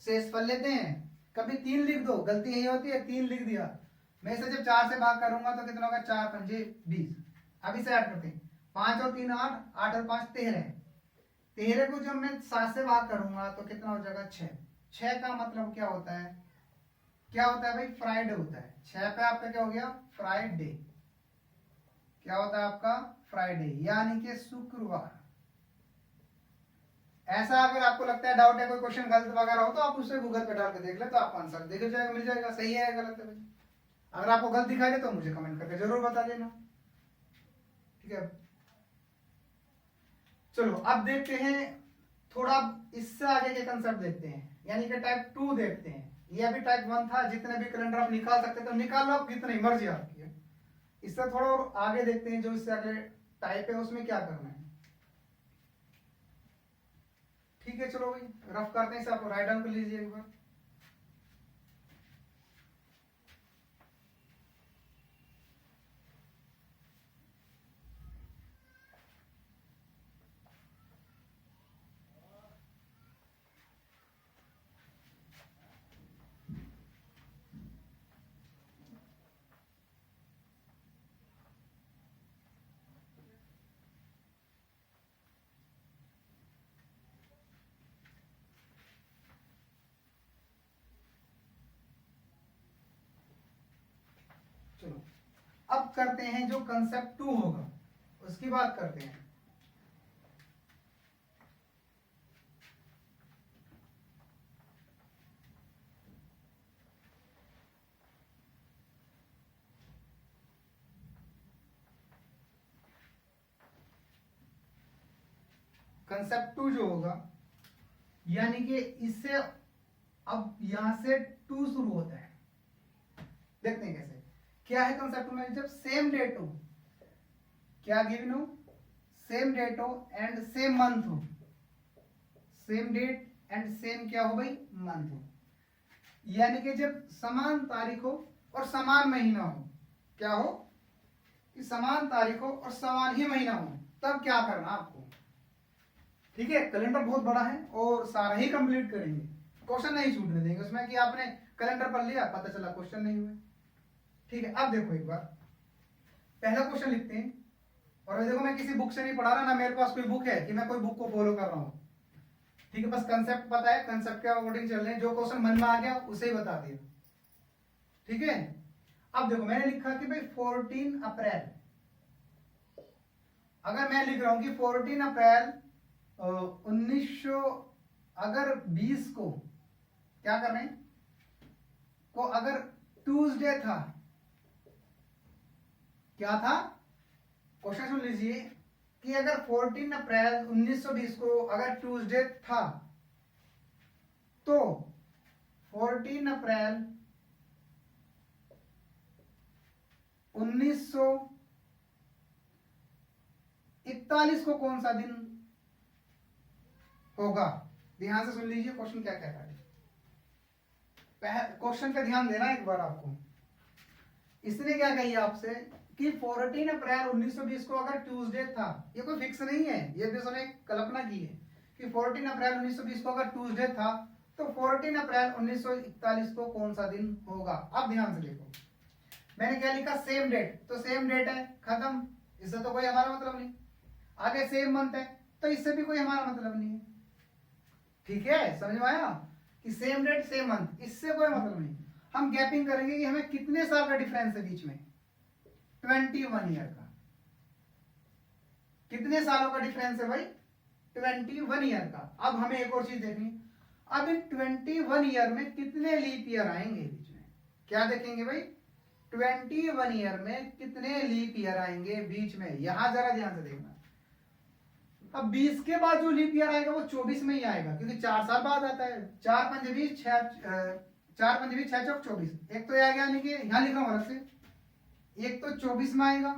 शेषफल लेते हैं। कभी 3 लिख दो, गलती यही होती है 3 लिख दिया, मैं इसे जब 4 से भाग करूंगा तो कितना होगा 4 पंजे 20। अब इसे ऐड करते हैं, 5 और 3 8, 8 और 5 13, 13 को जब मैं 7 से भाग करूंगा तो कितना हो जाएगा 6। 6 का मतलब क्या होता है, क्या होता है भाई फ्राइडे होता है। 6 पे आपका क्या हो गया फ्राइडे, क्या होता है आपका फ्राइडे, यानी कि शुक्रवार। ऐसा अगर आपको लगता है डाउट है, कोई क्वेश्चन गलत वगैरह हो, तो आप उसे गूगल पे डाल के देख ले, तो आपको आंसर देख जाएगा, मिल जाएगा सही है या गलत है भाई। अगर आपको गलत दिखाई दे तो मुझे कमेंट करके जरूर बता देना, ठीक है। चलो अब देखते हैं थोड़ा इससे आगे के कंसेप्ट देखते हैं, यानी कि टाइप 2 देखते हैं। ये अभी टाइप 1 था, जितने भी कैलेंडर आप निकाल सकते तो निकाल लो, कितनी मर्जी आपकी है। इससे थोड़ा और आगे देखते हैं, जो इससे आगे टाइप है उसमें क्या करना है, ठीक है। चलो भाई रफ करते हैं इसे, आप राइट डाउन कर लीजिए एक बार। चलो अब करते हैं जो कंसेप्ट 2 होगा उसकी बात करते हैं। कंसेप्ट 2 जो होगा, यानी कि इससे अब यहां से 2 शुरू होता है, देखते हैं कैसे। क्या है कंसेप्ट में, जब सेम डेट हो, क्या गिवन हो, सेम डेट हो एंड सेम मंथ हो, सेम डेट एंड सेम क्या हो भाई मंथ हो, यानी कि जब समान तारीख हो और समान महीना हो, क्या हो कि समान तारीख हो और समान ही महीना हो, तब क्या करना आपको, ठीक है। कैलेंडर बहुत बड़ा है और सारा ही कंप्लीट करेंगे, क्वेश्चन नहीं छूटने देंगे उसमें कि आपने कैलेंडर पढ़ लिया पता चला क्वेश्चन नहीं हुए, ठीक है। अब देखो एक बार पहला क्वेश्चन लिखते हैं, और देखो मैं किसी बुक से नहीं पढ़ा रहा, ना मेरे पास कोई बुक है कि मैं कोई बुक को फॉलो कर रहा हूं, ठीक है। बस कंसेप्ट पता है, कंसेप्ट के अकॉर्डिंग चल रहे हैं, जो क्वेश्चन मन में आ गया उसे ही बता दिया, ठीक है। अब देखो मैंने लिखा कि भाई 14 अप्रैल, अगर मैं लिख रहा हूं कि 14 अप्रैल 1900 अगर 20 को क्या कर रहे हैं को अगर ट्यूसडे था, क्या था क्वेश्चन सुन लीजिए कि अगर 14 अप्रैल 1920 को अगर ट्यूसडे था, तो 14 अप्रैल 1941 को कौन सा दिन होगा? ध्यान से सुन लीजिए क्वेश्चन क्या कहता है। क्वेश्चन पे ध्यान देना एक बार आपको। इसने क्या कही आपसे कि 14 अप्रैल 1920 को अगर ट्यूसडे था, ये कोई फिक्स नहीं है, ये भी उसने कल्पना की है कि 14 अप्रैल 1920 को अगर ट्यूसडे था तो 14 अप्रैल 1941 को कौन सा दिन होगा। अब ध्यान से देखो, मैंने क्या लिखा, सेम डेट, तो सेम डेट है, खत्म, इससे तो कोई हमारा मतलब नहीं। आगे सेम मंथ है तो इससे भी कोई हमारा मतलब नहीं है। ठीक है, समझ में आया कि सेम डेट सेम मंथ, इससे कोई मतलब नहीं। हम गैपिंग करेंगे कि हमें कितने साल का डिफरेंस है बीच में, 21 ईयर का। कितने सालों का डिफरेंस है भाई? 21 ईयर का। अब हमें एक और चीज देखनी, अब इन 21 ईयर में कितने लीप ईयर आएंगे बीच में, क्या देखेंगे भाई? 21 ईयर में कितने लीप ईयर आएंगे बीच में, यहां जरा ध्यान से देखना। अब 20 के बाद जो लीप ईयर आएगा वो 24 में ही आएगा, क्योंकि 4 साल बाद आता है। 4 पंजे 20, 4 पंजे 20, 6 चौक 24। एक तो आ गया, यानी कि यहां लिखा हूं अलग से, एक तो 24 में आएगा,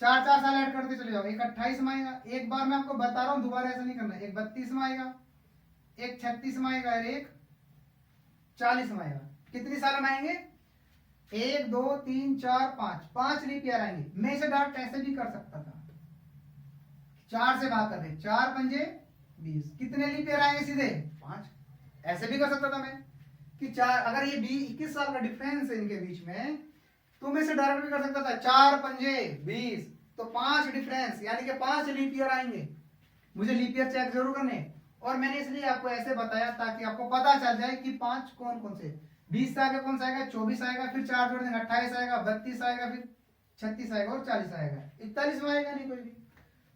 4 साल ऐड करते चले जाओ, एक 28 में आएगा। एक बार मैं आपको बता रहा हूं, दोबारा ऐसा नहीं करना। एक 32 में आएगा, एक 36 में आएगा और एक 40 में आएगा। कितनी साल में आएंगे? 1 2 3 4 5, 5 लीप ईयर आएंगे। मैं इसे डायरेक्ट ऐसे भी कर सकता था, 4 से भाग करके, 4 पंजे 20, कितने लीप ईयर आएंगे? सीधे 5। ऐसे भी कर सकता था मैं कि 4, अगर ये 21 साल का डिफरेंस है इनके बीच में, तो मैं इसे डायरेक्ट भी कर सकता था, 4 पंजे 20, तो 5 डिफरेंस, यानी कि 5 लीप ईयर आएंगे। मुझे लीप ईयर चेक जरूर करने, और मैंने इसलिए आपको ऐसे बताया ताकि आपको पता चल जाए कि 5 कौन कौन से। 20 से आगे कौन सा आएगा? 24 आएगा, फिर 4 जोड़ देंगे 28 आएगा, 32 आएगा, फिर 36 आएगा और 40 आएगा। 41 में आएगा नहीं कोई भी,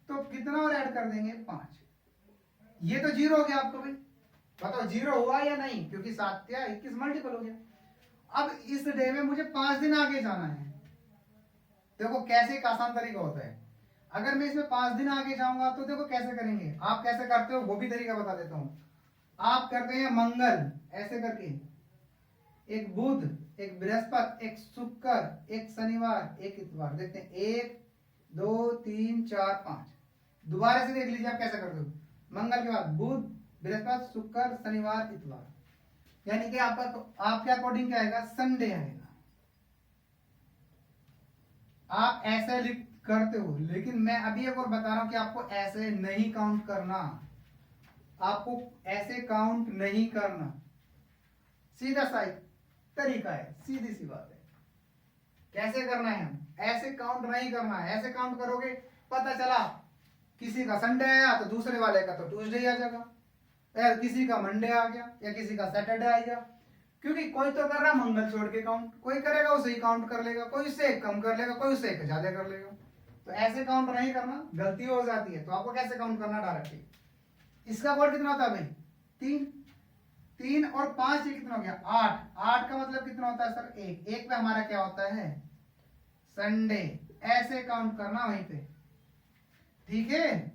तो कितना और ऐड कर देंगे? 5। ये तो 0 हो गया आपको भाई, बताओ 0 हुआ या नहीं, क्योंकि 7 या 21 मल्टीपल हो गया। अब इस डे में मुझे 5 दिन आगे जाना है। देखो कैसे एक आसान तरीका होता है, अगर मैं इसमें 5 दिन आगे जाऊंगा तो देखो कैसे करेंगे। आप कैसे करते हो वो भी तरीका बता देता हूं। आप करते हैं मंगल ऐसे करके, एक बुध, एक बृहस्पति, एक शुक्र, एक शनिवार, एक इतवार। देखते हैं 1 2 3 4 5। दोबारा से देख लीजिए आप कैसे करते हो। मंगल के बाद बुध, बृहस्पति, शुक्र, शनिवार, इतवार, यानी कि आपके अकॉर्डिंग क्या आएगा? संडे आएगा। आप ऐसे लिख करते हो, लेकिन मैं अभी एक और बता रहा हूं कि आपको ऐसे नहीं काउंट करना, आपको ऐसे काउंट नहीं करना। सीधा सा तरीका है, सीधी सी बात है। कैसे करना है? हम ऐसे काउंट नहीं करना है। ऐसे काउंट करोगे, पता चला किसी का संडे आया तो दूसरे वाले का तो ट्यूसडे आ जाएगा, या किसी का मंडे आ गया, या किसी का सैटरडे आ गया। क्योंकि कोई तो कर रहा मंगल छोड़ के काउंट, कोई करेगा उसे ही काउंट कर लेगा, कोई उससे एक कम कर लेगा, कोई उससे एक ज्यादा कर लेगा। तो ऐसे काउंट नहीं करना, गलती हो जाती है। तो आपको कैसे काउंट करना डायरेक्टली। इसका कोड कितना होता है भाई? 3। 3 और 5 ये कितना हो गया? 8। 8 का मतलब कितना होता है सर? 1। 1 पे हमारा क्या होता है? संडे। ऐसे काउंट करना वहीं पे, ठीक है।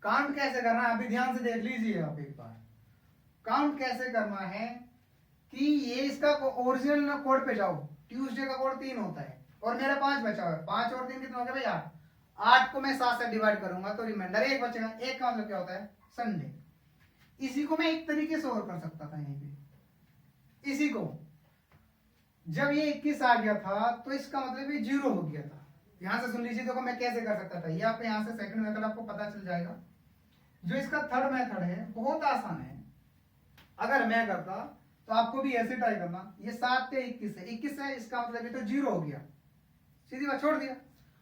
काउंट कैसे करना है अभी ध्यान से देख लीजिए आप एक बार। काउंट कैसे करना है कि ये इसका ओरिजिनल कोड पे जाओ। ट्यूसडे का कोड 3 होता है और मेरा 5 बचा हुआ है। 5 और 3 कितना हो गया भाई? 8। 8 को मैं 7 से डिवाइड करूंगा तो रिमाइंडर 1 बचेगा। 1 का मतलब क्या होता है? संडे। इसी को मैं एक तरीके से और कर सकता था यहीं पे। इसी को जब ये 21 आ गया था तो इसका मतलब ये 0 हो गया था। यहां से सुन लीजिए, देखो मैं कैसे कर सकता था। ये आप यहां से सेकंड मेथड आपको पता चल जाएगा। जो इसका थर्ड मेथड है बहुत आसान है। अगर मैं करता तो आपको भी ऐसे ट्राई करना। ये 7 से 21 है, 21 है, इसका मतलब ये तो 0 हो गया, सीधी बात, छोड़ दिया।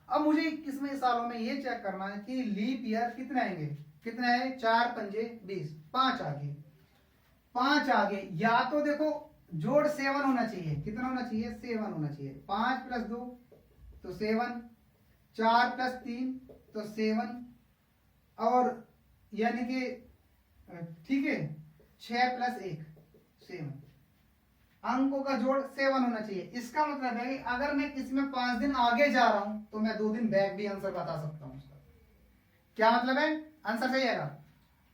अब मुझे 21वें सालों में ये चेक करना है कि लीप ईयर कितने आएंगे। कितने आए? 4 पंजे 20, 5 आगे, 5 आगे। या तो देखो जोड़ 7 होना चाहिए। कितना होना चाहिए? 7 होना चाहिए। 5 + 2 तो 7, 4 + 3 तो 7, और यानी कि ठीक है 6 + 1 7। अंकों का जोड़ 7 होना चाहिए। इसका मतलब है कि अगर मैं इसमें 5 दिन आगे जा रहा हूं तो मैं 2 दिन बैक भी आंसर बता सकता हूं उसका। क्या मतलब है? आंसर सही आएगा।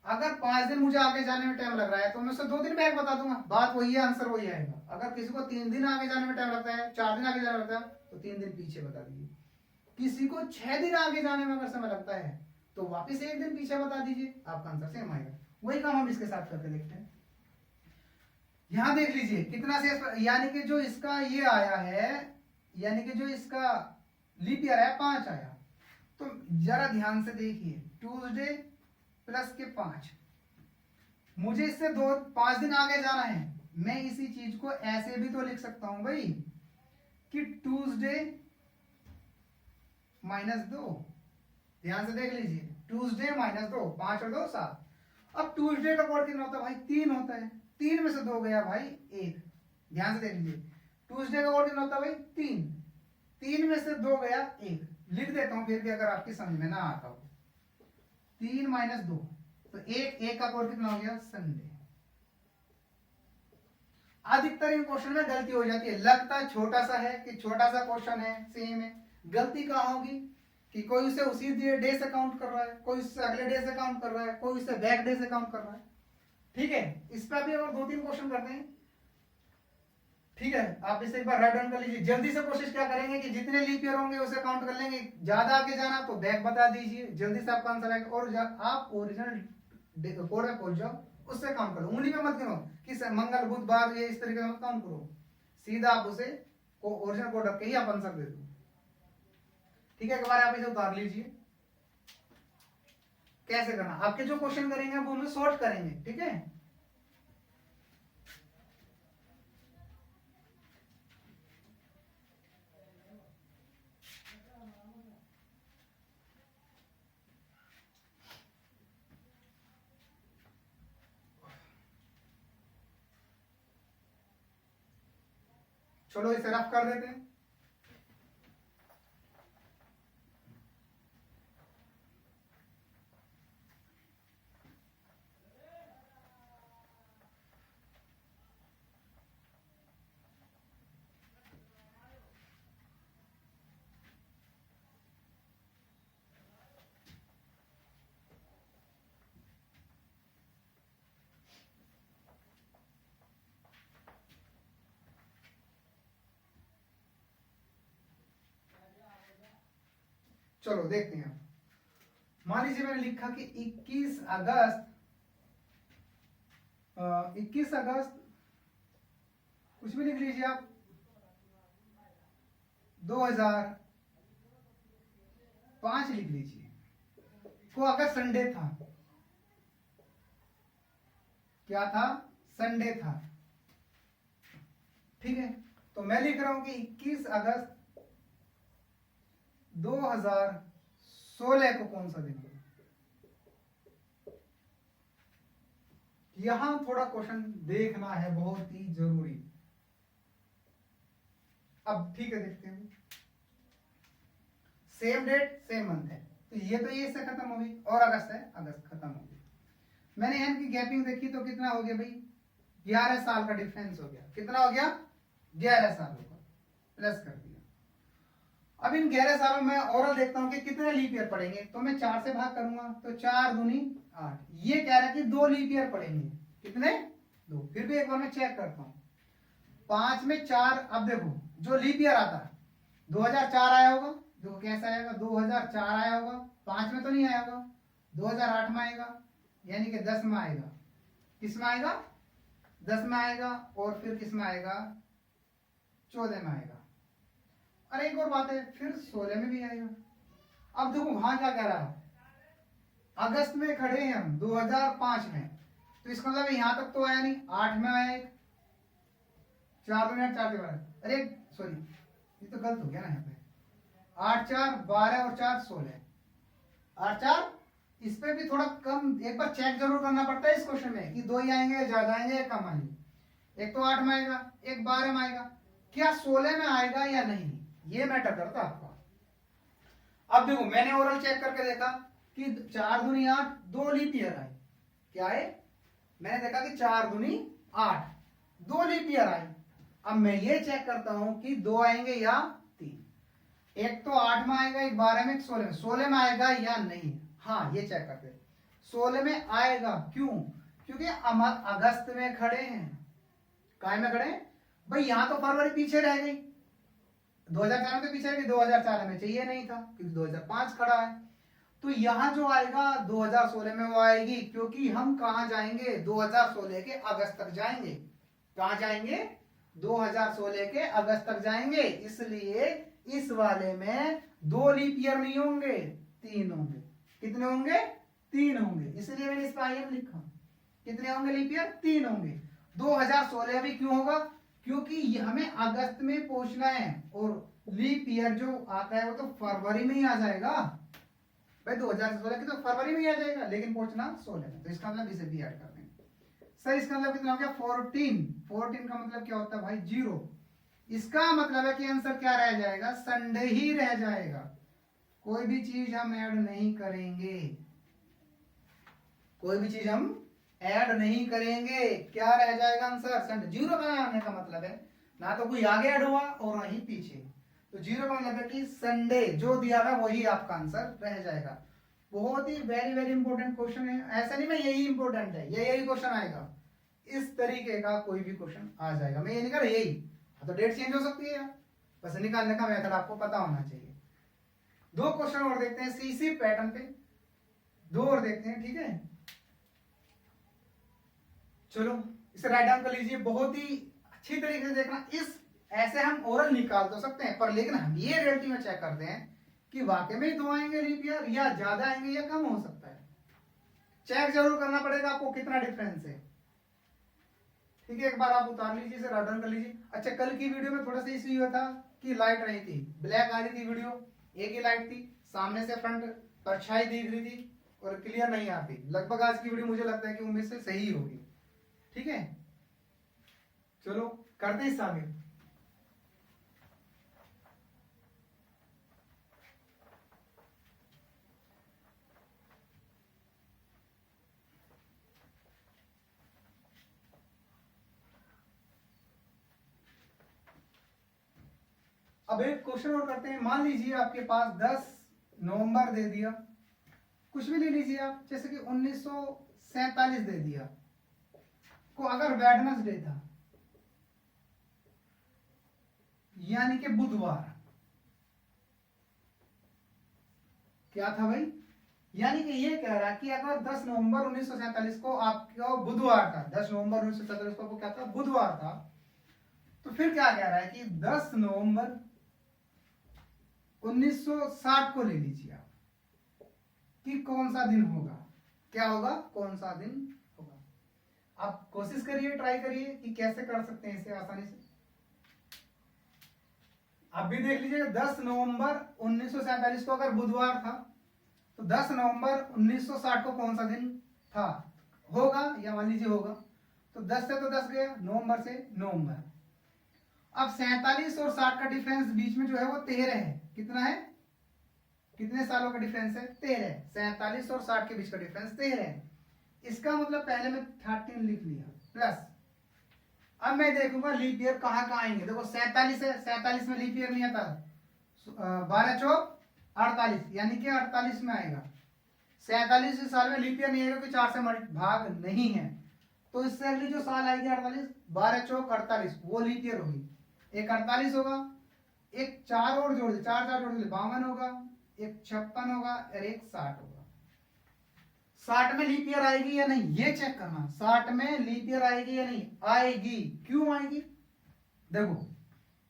अगर 5 दिन मुझे आगे जाने में टाइम लग रहा है तो मैं उसे 2 दिन बैक बता दूंगा, बात वही है, आंसर वही आएगा। अगर किसी को 3 दिन आगे जाने में टाइम लगता है, 4 दिन आगे जाने में लगता है, तो 3 दिन पीछे बता दीजिए। किसी को 6 दिन आगे जाने में अगर समय लगता है तो वापिस 1 दिन पीछे बता दीजिए, आपका आंसर सेम आएगा। वही काम हम इसके साथ करके देखते हैं। यहां देख लीजिए कितना शेष, यानी कि जो इसका ये आया है, यानी कि जो इसका लीप ईयर है 5 आया। तो जरा ध्यान से देखिए, ट्यूसडे प्लस के 5, मुझे इससे 5 दिन आगे जाना है। मैं इसी चीज को ऐसे भी तो लिख सकता हूं भाई कि ट्यूसडे -2। ध्यान से देख लीजिए, ट्यूसडे -2, 5 और 2 7। अब ट्यूसडे का कोड कितना होता है भाई? 3 होता है। 3 में से 2 गया भाई 1। ध्यान से देख लीजिए, ट्यूसडे का कोड कितना होता है भाई? 3। 3 में से 2 गया 1। लिख देता हूं फिर भी अगर आपकी समझ में ना आता हो। 3 - 2 तो 1 का कोड कितना हो गया? संडे। अधिकतर इन क्वेश्चन में गलती हो जाती है, लगता है छोटा सा है कि छोटा सा क्वेश्चन है, सेम है। गलती कहां होगी कि कोई उसे उसी डे से काउंट कर रहा है, कोई उससे अगले डे से काउंट कर रहा है, कोई उससे बैक डे से काउंट कर रहा है। ठीक है, इस पर भी और 2-3 क्वेश्चन करते हैं। ठीक है, आप इसे एक बार राइट डाउन कर लीजिए। जल्दी से कोशिश क्या करेंगे कि जितने लीप ईयर होंगे उसे काउंट कर लेंगे। ज्यादा आगे जाना तो बैक बता दीजिए, जल्दी से आपका आंसर आएगा। और आप ओरिजिनल कोड में पहुंच जाओ, उससे काउंट करो। उंगली पे मत गिनो कि मंगल बुधवार ये इस तरीके से मत काउंट करो, सीधा आप उसे ओरिजिनल कोड रख के ही आप आंसर दे दो। ठीक है, एक बार आप इसे उतार लीजिए। कैसे करना, आपके जो क्वेश्चन करेंगे वो हम सॉर्ट करेंगे। ठीक है, चलो इसे रफ कर देते हैं। चलो देखते हैं। मान लीजिए मैंने लिखा कि 21 अगस्त कुछ भी लिख लीजिए आप, 2005 लिख लीजिए को अगर संडे था। क्या था? संडे था। ठीक है, तो मैं लिख रहा हूं कि 21 अगस्त 2016 को कौन सा दिन है? यहां थोड़ा क्वेश्चन देखना है, बहुत ही जरूरी। अब ठीक है, देखते हैं। सेम डेट सेम मंथ है, तो ये इससे खत्म हो गई, और अगस्त है, अगस्त खत्म हो गई। मैंने एन की गैपिंग देखी तो कितना हो गया भाई? 11 साल का डिफरेंस हो गया। कितना हो गया? 11 सालों का, प्लस कर दिया। अब इन 11 सालों में ओरल देखता हूं कि कितने लीप ईयर पड़ेंगे। तो मैं 4 से भाग करूंगा, तो 4 दूनी 8। ये कह रहा है कि 2 लीप ईयर पड़ेंगे। कितने? 2। फिर भी एक बार मैं चेक करता हूं। 5 में 4, अब देखो जो लीप ईयर आता है 2004 आया होगा। देखो कैसा आएगा? 2004 आया होगा, 5 में तो नहीं आया होगा, 2008 में आएगा, यानी कि 10 में आएगा। किस में आएगा? 10 में आएगा। और फिर किस में आएगा? 14 में आएगा। अरे एक और बात है, फिर 16 में भी आएगा। अब देखो वहां क्या कह रहा है, अगस्त में खड़े हैं हम 2005 में, तो इसका मतलब यहां तक तो आया नहीं। 8 में आया एक, 4 2 8 4 12। अरे सॉरी, ये तो गलत हो गया ना यहाँ पे। 8 4 12 और 4 16। 8 4, इस पे भी थोड़ा कम, एक बार चेक जरूर करना पड़ता है इस क्वेश्चन में कि 2 ही आएंगे, ज्यादा आएंगे या कम आएंगे। एक तो 8 में आएगा, एक 12 में आएगा, क्या 16 में आएगा या नहीं, ये मैटर करता है आपका। अब देखो मैंने ओरल चेक करके देखा कि 4 दूनी 8, 2 लीप ईयर आए। क्या है? मैंने देखा कि 4 दूनी 8, 2 लीप ईयर आए। अब मैं ये चेक करता हूं कि 2 आएंगे या 3। एक तो 8 में आएगा, एक 12 में, एक 16 में। 16 में आएगा या नहीं, हाँ ये चेक करते हैं। 16 में आएगा। क्यों? क्योंकि हम अगस्त में खड़े हैं। काय में खड़े हैं भाई? यहां तो फरवरी पीछे रह गई, 2004 में तो पीछे रह गई, 2004 में चाहिए नहीं था क्योंकि 2005 खड़ा है। तो यहां जो आएगा 2016 में वो आएगी, क्योंकि हम कहां जाएंगे? 2016 के अगस्त तक जाएंगे। कहां जाएंगे? 2016 के अगस्त तक जाएंगे। इसलिए इस वाले में 2 लीप ईयर नहीं होंगे, 3 होंगे। कितने होंगे? 3 होंगे। इसलिए मैंने इस पर आई एम लिखा। कितने होंगे लीप ईयर? 3 होंगे। 2016 भी क्यों होगा? क्योंकि हमें अगस्त में पहुंचना है और लीप ईयर जो आता है वो तो फरवरी में ही आ जाएगा भाई। 2016 की तो फरवरी में ही आ जाएगा, लेकिन पहुंचना 16 में। तो इसका मतलब इसे भी ऐड कर देंगे। सर इसका मतलब कितना हो गया? 14। 14 का मतलब क्या होता है भाई? 0। इसका मतलब है कि आंसर क्या रह जाएगा? संडे ही रह जाएगा। कोई भी चीज हम ऐड नहीं करेंगे, कोई भी चीज हम ऐड नहीं करेंगे। क्या रह जाएगा आंसर? संडे। 0 का आने का मतलब है ना तो कोई आगे ऐड हुआ और ना ही पीछे। तो 0 का मतलब है कि संडे जो दिया हुआ वही आपका आंसर रह जाएगा। बहुत ही वेरी वेरी इंपॉर्टेंट क्वेश्चन है। ऐसा नहीं मैं यही इंपॉर्टेंट है, यही क्वेश्चन आएगा। इस तरीके का कोई भी क्वेश्चन आ जाएगा। मैं ये नहीं कर रहा यही, तो डेट चेंज हो सकती है यार, बस निकालने का मेथड आपको पता होना चाहिए। 2 क्वेश्चन और देखते हैं इसी पैटर्न पे, 2 और देखते हैं, ठीक है। चलो इसे राइट डाउन कर लीजिए। बहुत ही अच्छी तरीके से देखना। इस ऐसे हम ओरल निकाल तो सकते हैं, पर लेकिन हम ये रियलिटी में चेक करते हैं कि वाकई में 2 आएंगे लीप ईयर, या ज्यादा आएंगे या कम हो सकता है। चेक जरूर करना पड़ेगा आपको कितना डिफरेंस है, ठीक है। एक बार आप उतार लीजिए, इसे राइट डाउन कर लीजिए। अच्छा, कल की वीडियो में थोड़ा सा इशू हुआ था कि लाइट नहीं थी, ब्लैक आ रही थी वीडियो, एक ही लाइट थी, सामने से फ्रंट परछाई दिख रही थी और क्लियर नहीं आती। लगभग आज की वीडियो मुझे लगता है कि उम्मीद से सही होगी, ठीक है। चलो करते हैं इस आगे। अब एक क्वेश्चन और करते हैं। मान लीजिए आपके पास 10 नवंबर दे दिया, कुछ भी ले लीजिए आप, जैसे कि 1947 दे दिया को, अगर वेडनेसडे था यानी कि बुधवार, क्या था भाई? यानी कि ये कह रहा है कि अगर 10 नवंबर 1947 को आपको बुधवार था, 10 नवंबर 1947 को क्या था? बुधवार था। तो फिर क्या कह रहा है कि 10 नवंबर 1960 को ले लीजिए आप कि कौन सा दिन होगा। क्या होगा? कौन सा दिन होगा। आप कोशिश करिए, ट्राई करिए कि कैसे कर सकते हैं इसे आसानी से। आप भी देख लीजिए 10 नवंबर 1947 को अगर बुधवार था तो 10 नवंबर 1960 को कौन सा दिन था? होगा, या मान लीजिए होगा। तो 10 से तो 10 गया, नवंबर से नवंबर। अब 47 और 60 का डिफरेंस बीच में जो है वो 13 है। कितना है? कितने सालों का डिफरेंस है? 13। 47 और 60 के बीच का डिफरेंस 13 है। इसका मतलब पहले मैं 13 लिख लिया प्लस। अब मैं देखूंगा लीप ईयर कहां कहां आएंगे। देखो 47 है, 47 में लीप ईयर नहीं आता, 12 चौक 48, यानी कि 48 में आएगा। 47 साल में लीप ईयर नहीं आएगा क्योंकि 4 से भाग नहीं है। तो इससे अगली जो साल आएगी 48, 12 चौक 48, वो लीप ईयर होगी। एक 48 होगा, एक 4 और जोड़ दे, 4 4 जोड़ दे 52 होगा, एक 56 होगा और एक 60 होगा। 60 में लीप ईयर आएगी या नहीं ये चेक करना। 60 में लीप ईयर आएगी या नहीं? आएगी। क्यों आएगी? देखो,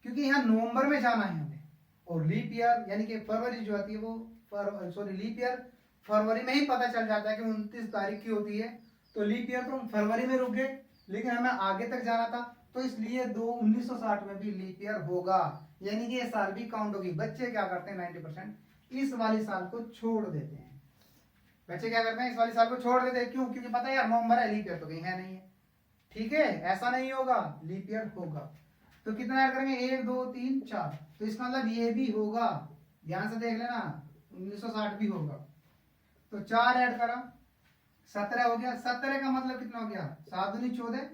क्योंकि यहाँ नवंबर में जाना है हमें, और लीप ईयर यानी कि फरवरी जो आती है वो लीप ईयर फरवरी में ही पता चल जाता है कि 29 तारीख की होती है। तो लीप ईयर तो हम फरवरी में रुक गए, लेकिन हमें आगे तक जाना था, तो इसलिए 1960 में भी लीप ईयर होगा, यानी कि ये साल भी काउंट होगी। बच्चे क्या करते हैं 90% इस वाली साल को छोड़ देते हैं। बच्चे क्या करते हैं? इस वाली साल को छोड़ देते हैं। क्यों? क्योंकि पता है यार नवंबर है, लीप ईयर तो कहीं है नहीं है, ठीक है। ऐसा नहीं होगा, लीप ईयर होगा। तो कितना ऐड करेंगे? 1 2 3 4। तो इसका मतलब ये भी होगा, ध्यान से देख लेना, 1960 भी होगा। तो 4 ऐड करा, 17 हो गया। 17 का मतलब कितना हो गया? 7 दूनी 14,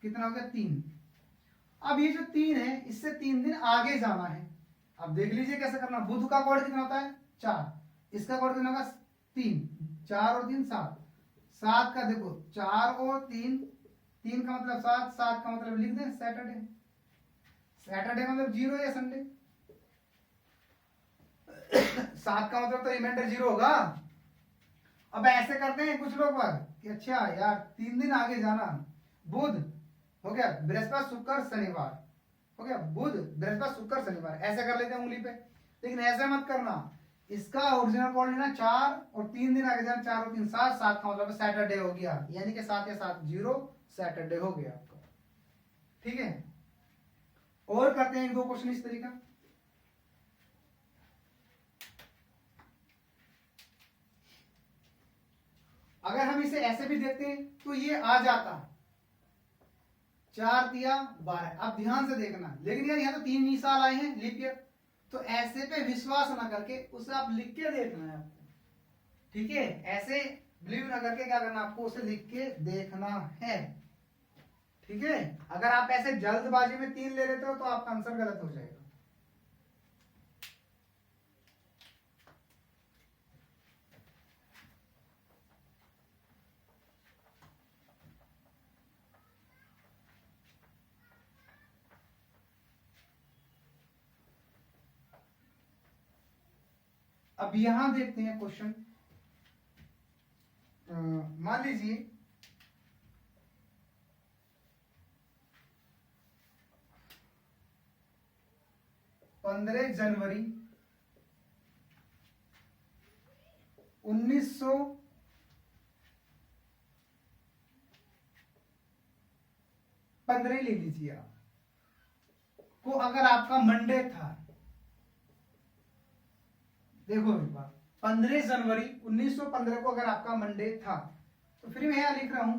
कितना हो गया? 3। अब ये जो 3 है इससे 3 दिन आगे जाना है। अब देख लीजिए कैसे करना। बुध का कोड कितना होता है? 4, इसका कोड कितना होगा? 3। 4 और 3 7, 7 का देखो 4 और 3, 3 का मतलब 7, 7 का मतलब लिख दें सैटरडे, सैटरडे मतलब 0 या संडे। 7 का मतलब तो रिमाइंडर 0 होगा। अब ऐसे करते हैं कुछ लोग बात कि अच्छा यार 3 दिन आगे जाना, बुध हो गया, बृहस्पति शुक्र शनिवार हो गया, बुध बृहस्पति शुक्र शनिवार, ऐसे कर लेते हैं उंगली पे। लेकिन ऐसे मत करना, इसका ओरिजिनल कोड लेना 4 और 3 दिन आगे जाना, 4 और 3 7, 7 का मतलब सैटरडे हो गया, यानी कि 7 या 7 0 सैटरडे हो गया आपका। ठीक है, और करते हैं 1-2 क्वेश्चन इस तरीका। अगर हम इसे ऐसे भी देखते हैं तो ये आ जाता 4 दिया 12। अब ध्यान से देखना, लेकिन यार यहाँ तो 3 ही साल आए हैं लीप ईयर, तो ऐसे पे विश्वास ना करके उसे आप लिख के देखना है आपको। ठीक है, ऐसे बिलीव ना करके क्या करना आपको, उसे लिख के देखना है। ठीक है, अगर आप ऐसे जल्दबाजी में 3 ले लेते हो तो आपका आंसर गलत हो जाएगा। अब यहां देखते हैं क्वेश्चन, मान लीजिए 15 जनवरी 1915 ले लीजिए आप को, अगर आपका मंडे था, देखो एक बार 15 जनवरी 1915 को अगर आपका मंडे था, तो फिर मैं यहां लिख रहा हूं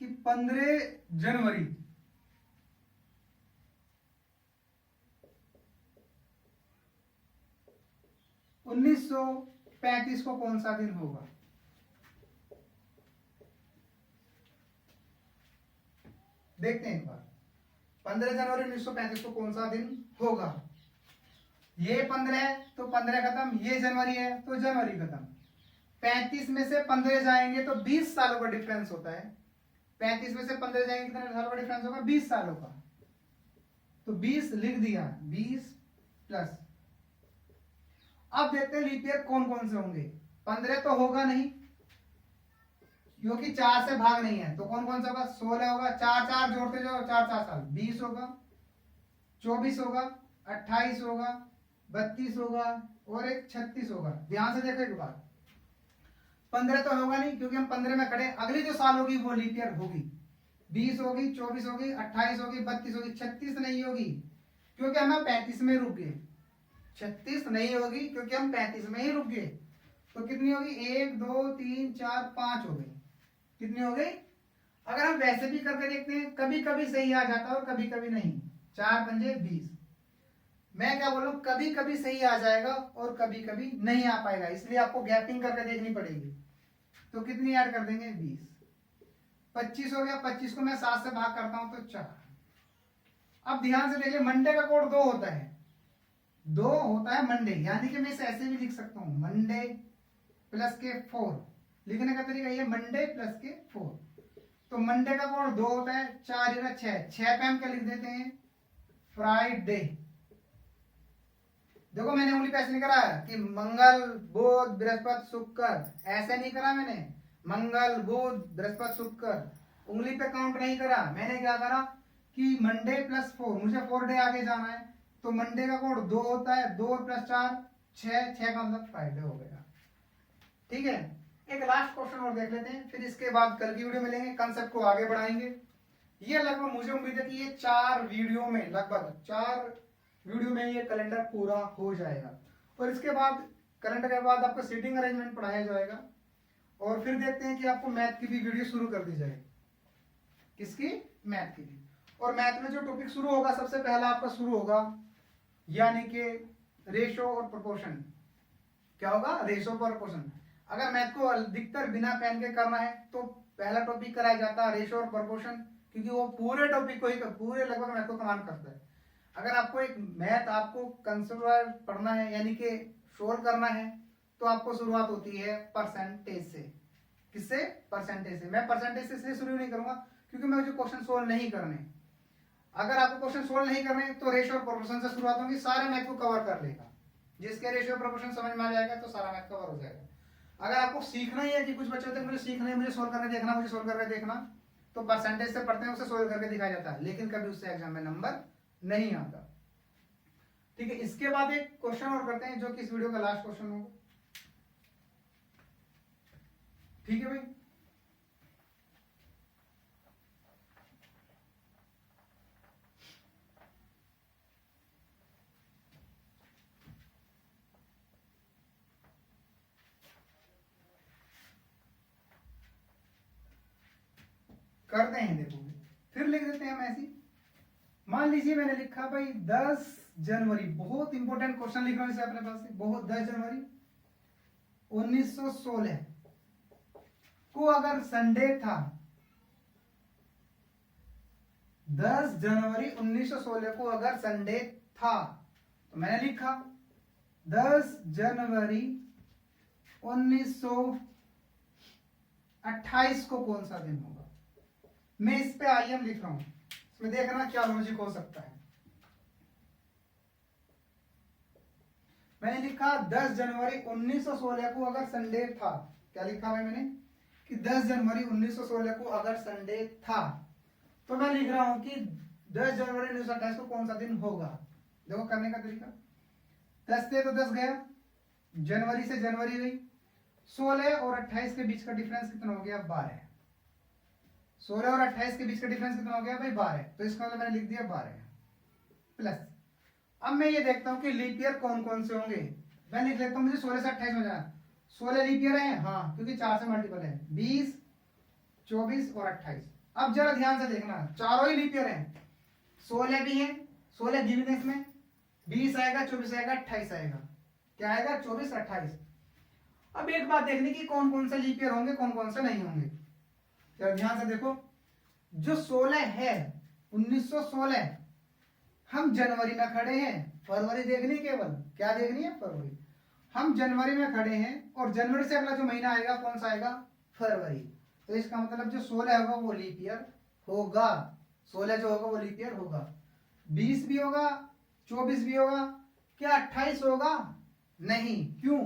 कि 15 जनवरी 1935 को कौन सा दिन होगा। देखते हैं एक बार, 15 जनवरी 1935 को कौन सा दिन होगा। ये 15 है तो 15 खत्म, ये जनवरी है तो जनवरी खत्म। 35 में से 15 जाएंगे तो 20 सालों का डिफरेंस होता है। 35 में से 15 जाएंगे कितने सालों का डिफरेंस होगा, 20 सालों का। तो 20 लिख दिया, 20 प्लस। अब देखते हैं लीप ईयर कौन कौन से होंगे। 15 तो होगा नहीं क्योंकि 4 से भाग नहीं है, तो कौन कौन सा होगा, 16 होगा, 4 4 जोड़ते जाओ, 4 4 साल, 20 होगा, 24 होगा, 28 होगा, 32 होगा और एक 36 होगा। ध्यान से देखो एक बार, 15 तो होगा नहीं क्योंकि हम 15 में खड़े, अगली जो साल होगी वो लीप ईयर होगी। 20 होगी, 24 होगी, 28 होगी, 32 होगी, 36 नहीं होगी क्योंकि हम 35 में रुक गए। 36 नहीं होगी क्योंकि हम 35 में ही रुक गए। तो कितनी होगी, 1 2 3 4 5 हो गई। कितनी हो गई। अगर हम वैसे भी करके देखते हैं, कभी कभी सही आ जाता है और कभी कभी नहीं। 4 पंजे 20। मैं क्या बोलूं, कभी कभी सही आ जाएगा और कभी कभी नहीं आ पाएगा, इसलिए आपको गैपिंग करके देखनी पड़ेगी। तो कितनी ऐड कर देंगे, 20। 25 हो गया, 25 को मैं 7 से भाग करता हूं तो 4। अब ध्यान से देखिए, मंडे का कोड 2 होता है, 2 होता है मंडे, यानी कि मैं इसे ऐसे भी लिख सकता हूं, मंडे प्लस के 4। लिखने का तरीका ये, मंडे प्लस के 4। तो मंडे का कोड 2 होता है, 4 या 6, 6 पे हम क्या लिख देते हैं, फ्राइडे। देखो मैंने उंगली पे ऐसे नहीं करा कि मंगल बुध बृहस्पति शुक्र, ऐसे नहीं करा मैंने, मंगल बुध बृहस्पति शुक्र, उंगली पे काउंट नहीं करा। मैंने क्या करा कि मंडे प्लस 4, मुझे 4 डे आगे जाना है, तो मंडे का कोड 2 होता है, 2 प्लस 4 6, 6 का मतलब फ्राइडे हो गया। ठीक है, एक लास्ट क्वेश्चन और देख लेते हैं, फिर इसके बाद कल की वीडियो में लेंगे, कंसेप्ट को आगे बढ़ाएंगे। ये लगभग मुझे उम्मीद है कि ये 4 वीडियो में, लगभग 4 वीडियो में ये कैलेंडर पूरा हो जाएगा। और इसके बाद कैलेंडर के बाद आपको सीटिंग अरेंजमेंट पढ़ाया जाएगा, और फिर देखते हैं कि आपको मैथ की भी वीडियो शुरू कर दी जाए। किसकी, मैथ की भी। और मैथ में जो टॉपिक शुरू होगा, सबसे पहला आपका शुरू होगा यानी कि रेशो और प्रोपोर्शन। क्या होगा, रेशो और प्रोपोर्शन। अगर मैथ को अधिकतर बिना पेन के करना है तो पहला टॉपिक कराया जाता है रेशो और प्रोपोर्शन, क्योंकि वो पूरे टॉपिक को ही, पूरे लगभग मैथ को कमांड करता है। अगर आपको एक मैथ आपको कंसेप्ट पढ़ना है यानी कि सोल्व करना है, तो आपको शुरुआत होती है परसेंटेज से। किससे? परसेंटेज से। मैं परसेंटेज से इसलिए शुरू नहीं करूंगा क्योंकि मैं जो क्वेश्चन सोल्व नहीं करने, अगर आपको क्वेश्चन सोल्व नहीं करने तो रेशियो और प्रोपोर्शन से शुरुआत होगी, सारे मैथ को कवर कर लेगा। जिसके रेशियो और प्रोपोर्शन समझ में आ जाएगा तो सारा मैथ कवर हो जाएगा। अगर आपको सीखना ही है कि कुछ बच्चे होते हैं मुझे सीखना है, मुझे सोल्व करके देखना, मुझे सोल्व करके देखना, तो परसेंटेज से पढ़ते हैं, उसे सोल्व करके दिखाया जाता है, लेकिन कभी उससे एग्जाम में नंबर नहीं आता। ठीक है, इसके बाद एक क्वेश्चन और करते हैं जो कि इस वीडियो का लास्ट क्वेश्चन होगा। ठीक है भाई, करते हैं। देखो फिर लिख देते हैं हम ऐसी। मान लीजिए मैंने लिखा भाई 10 जनवरी, बहुत इंपॉर्टेंट क्वेश्चन लिख रहा हूं इसे अपने पास से, बहुत 10 जनवरी 1916 को अगर संडे था, 10 जनवरी 1916 को अगर संडे था, तो मैंने लिखा 10 जनवरी 1928 को कौन सा दिन होगा। मैं इस पे आईएम लिख रहा हूं, इसमें देखना क्या लॉजिक हो सकता है। मैंने लिखा 10 जनवरी 1916 को अगर संडे था, क्या लिखा है मैंने कि 10 जनवरी 1916 को अगर संडे था, तो मैं लिख रहा हूं कि 10 जनवरी 1928 को कौन सा दिन होगा। देखो करने का तरीका, 10 से तो 10 गया, जनवरी से जनवरी गई, 16 और 28 के बीच का डिफरेंस कितना हो गया? 12। 16 और 28 के बीच का डिफरेंस कितना हो गया भाई? 12। तो इसका मतलब मैंने लिख दिया 12 प्लस। अब मैं ये देखता हूं कि लीप ईयर कौन कौन से होंगे। मैं लिख लेता हूं, मुझे 16 से 28 में जाना। 16 लीप ईयर है, हाँ, क्योंकि 4 से मल्टीपल है, 20, 24 और 28। अब जरा ध्यान से देखना, चारों ही लीप ईयर है, 16 भी है, 16 गिवन है इसमें, 20 आएगा, 24 आएगा, 28 आएगा। क्या आएगा? 24, 28। अब एक बात देखने की, कौन कौन से लीप ईयर होंगे, कौन कौन से नहीं होंगे। जरा ध्यान से देखो, जो 16 है 1916, हम जनवरी में खड़े हैं, फरवरी देखनी केवल, क्या देखनी है? फरवरी। हम जनवरी में खड़े हैं और जनवरी से अगला जो महीना आएगा कौन सा आएगा? फरवरी। तो इसका मतलब जो 16 होगा वो लीप ईयर होगा, 16 जो होगा वो लीप ईयर होगा। 20 भी होगा, 24 भी होगा, क्या 28 होगा? नहीं। क्यों?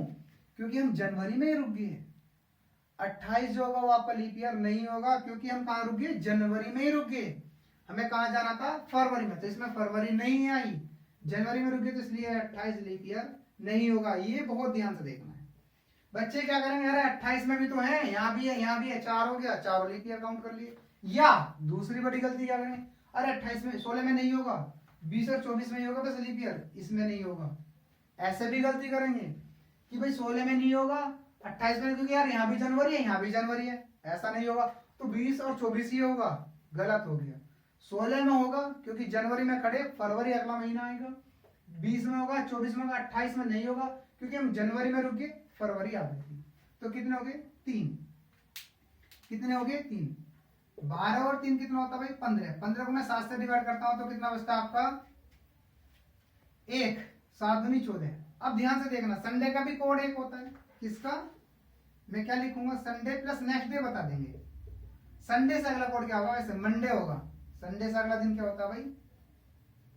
क्योंकि हम जनवरी में ही रुक गए। 28 जो होगा वो आपका लीप ईयर नहीं होगा, क्योंकि हम कहाँ रुक गए? जनवरी में ही रुक गए। हमें कहाँ जाना था? फरवरी में, तो इसमें फरवरी नहीं आई, जनवरी में रुक गए, तो इसलिए 28 लीप ईयर नहीं होगा। ये बहुत ध्यान से देखना है। बच्चे क्या करेंगे, अरे 28 में भी तो है, यहाँ भी है, यहाँ भी है, 4 हो गया, 4 लीप ईयर काउंट कर लिए। या दूसरी बड़ी गलती क्या करेंगे, अरे 28 में, 16 में नहीं होगा, 20 और 24 में ही होगा बस लीप ईयर, इसमें नहीं होगा। ऐसे भी गलती करेंगे कि भाई 16 में नहीं होगा, 28 में, क्योंकि यार यहाँ भी जनवरी है, यहाँ भी जनवरी है, ऐसा नहीं होगा, तो 20 और 24 ही होगा। गलत हो गया। 16 में होगा क्योंकि जनवरी में खड़े, फरवरी अगला महीना आएगा, 20 में होगा, 24 में होगा, 28 में नहीं होगा क्योंकि हम जनवरी में रुक गए, फरवरी आ गई थी। तो कितने हो गए? 3। कितने हो गए? 3। 12 और 3 कितना होता है भाई? 15। 15 को मैं 7 से डिवाइड करता हूं तो कितना बचता है आपका? 1। 7 दूनी 14। अब ध्यान से देखना, संडे का भी कोड 1 होता है। किसका? मैं क्या लिखूंगा? संडे प्लस नेक्स्ट डे बता देंगे। संडे से अगला कोड क्या होगा? वैसे मंडे होगा। संडे से अगला दिन क्या होता है भाई?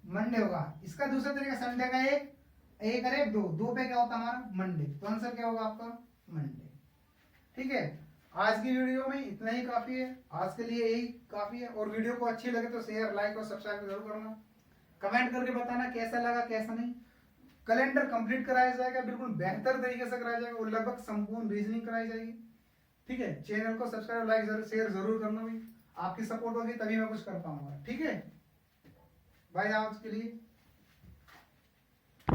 मंडे होगा। इसका दूसरा तरीका, संडे का 1 1 और 1 2, 2 पे क्या होता है हमारा? मंडे। तो आंसर क्या होगा आपका? मंडे। ठीक है, आज की वीडियो में इतना ही काफी है, आज के लिए यही काफी है। और वीडियो को अच्छी लगे तो शेयर, लाइक और सब्सक्राइब जरूर करना। कमेंट करके बताना कैसा लगा, कैसा नहीं। कैलेंडर कंप्लीट कराया जाएगा, बिल्कुल बेहतर तरीके से कराया जाएगा, और लगभग संपूर्ण रीजनिंग कराई जाएगी। ठीक है, चैनल को सब्सक्राइब, लाइक, शेयर जरूर करना भाई। आपकी सपोर्ट होगी तभी मैं कुछ कर पाऊंगा। ठीक है भाई, आज के लिए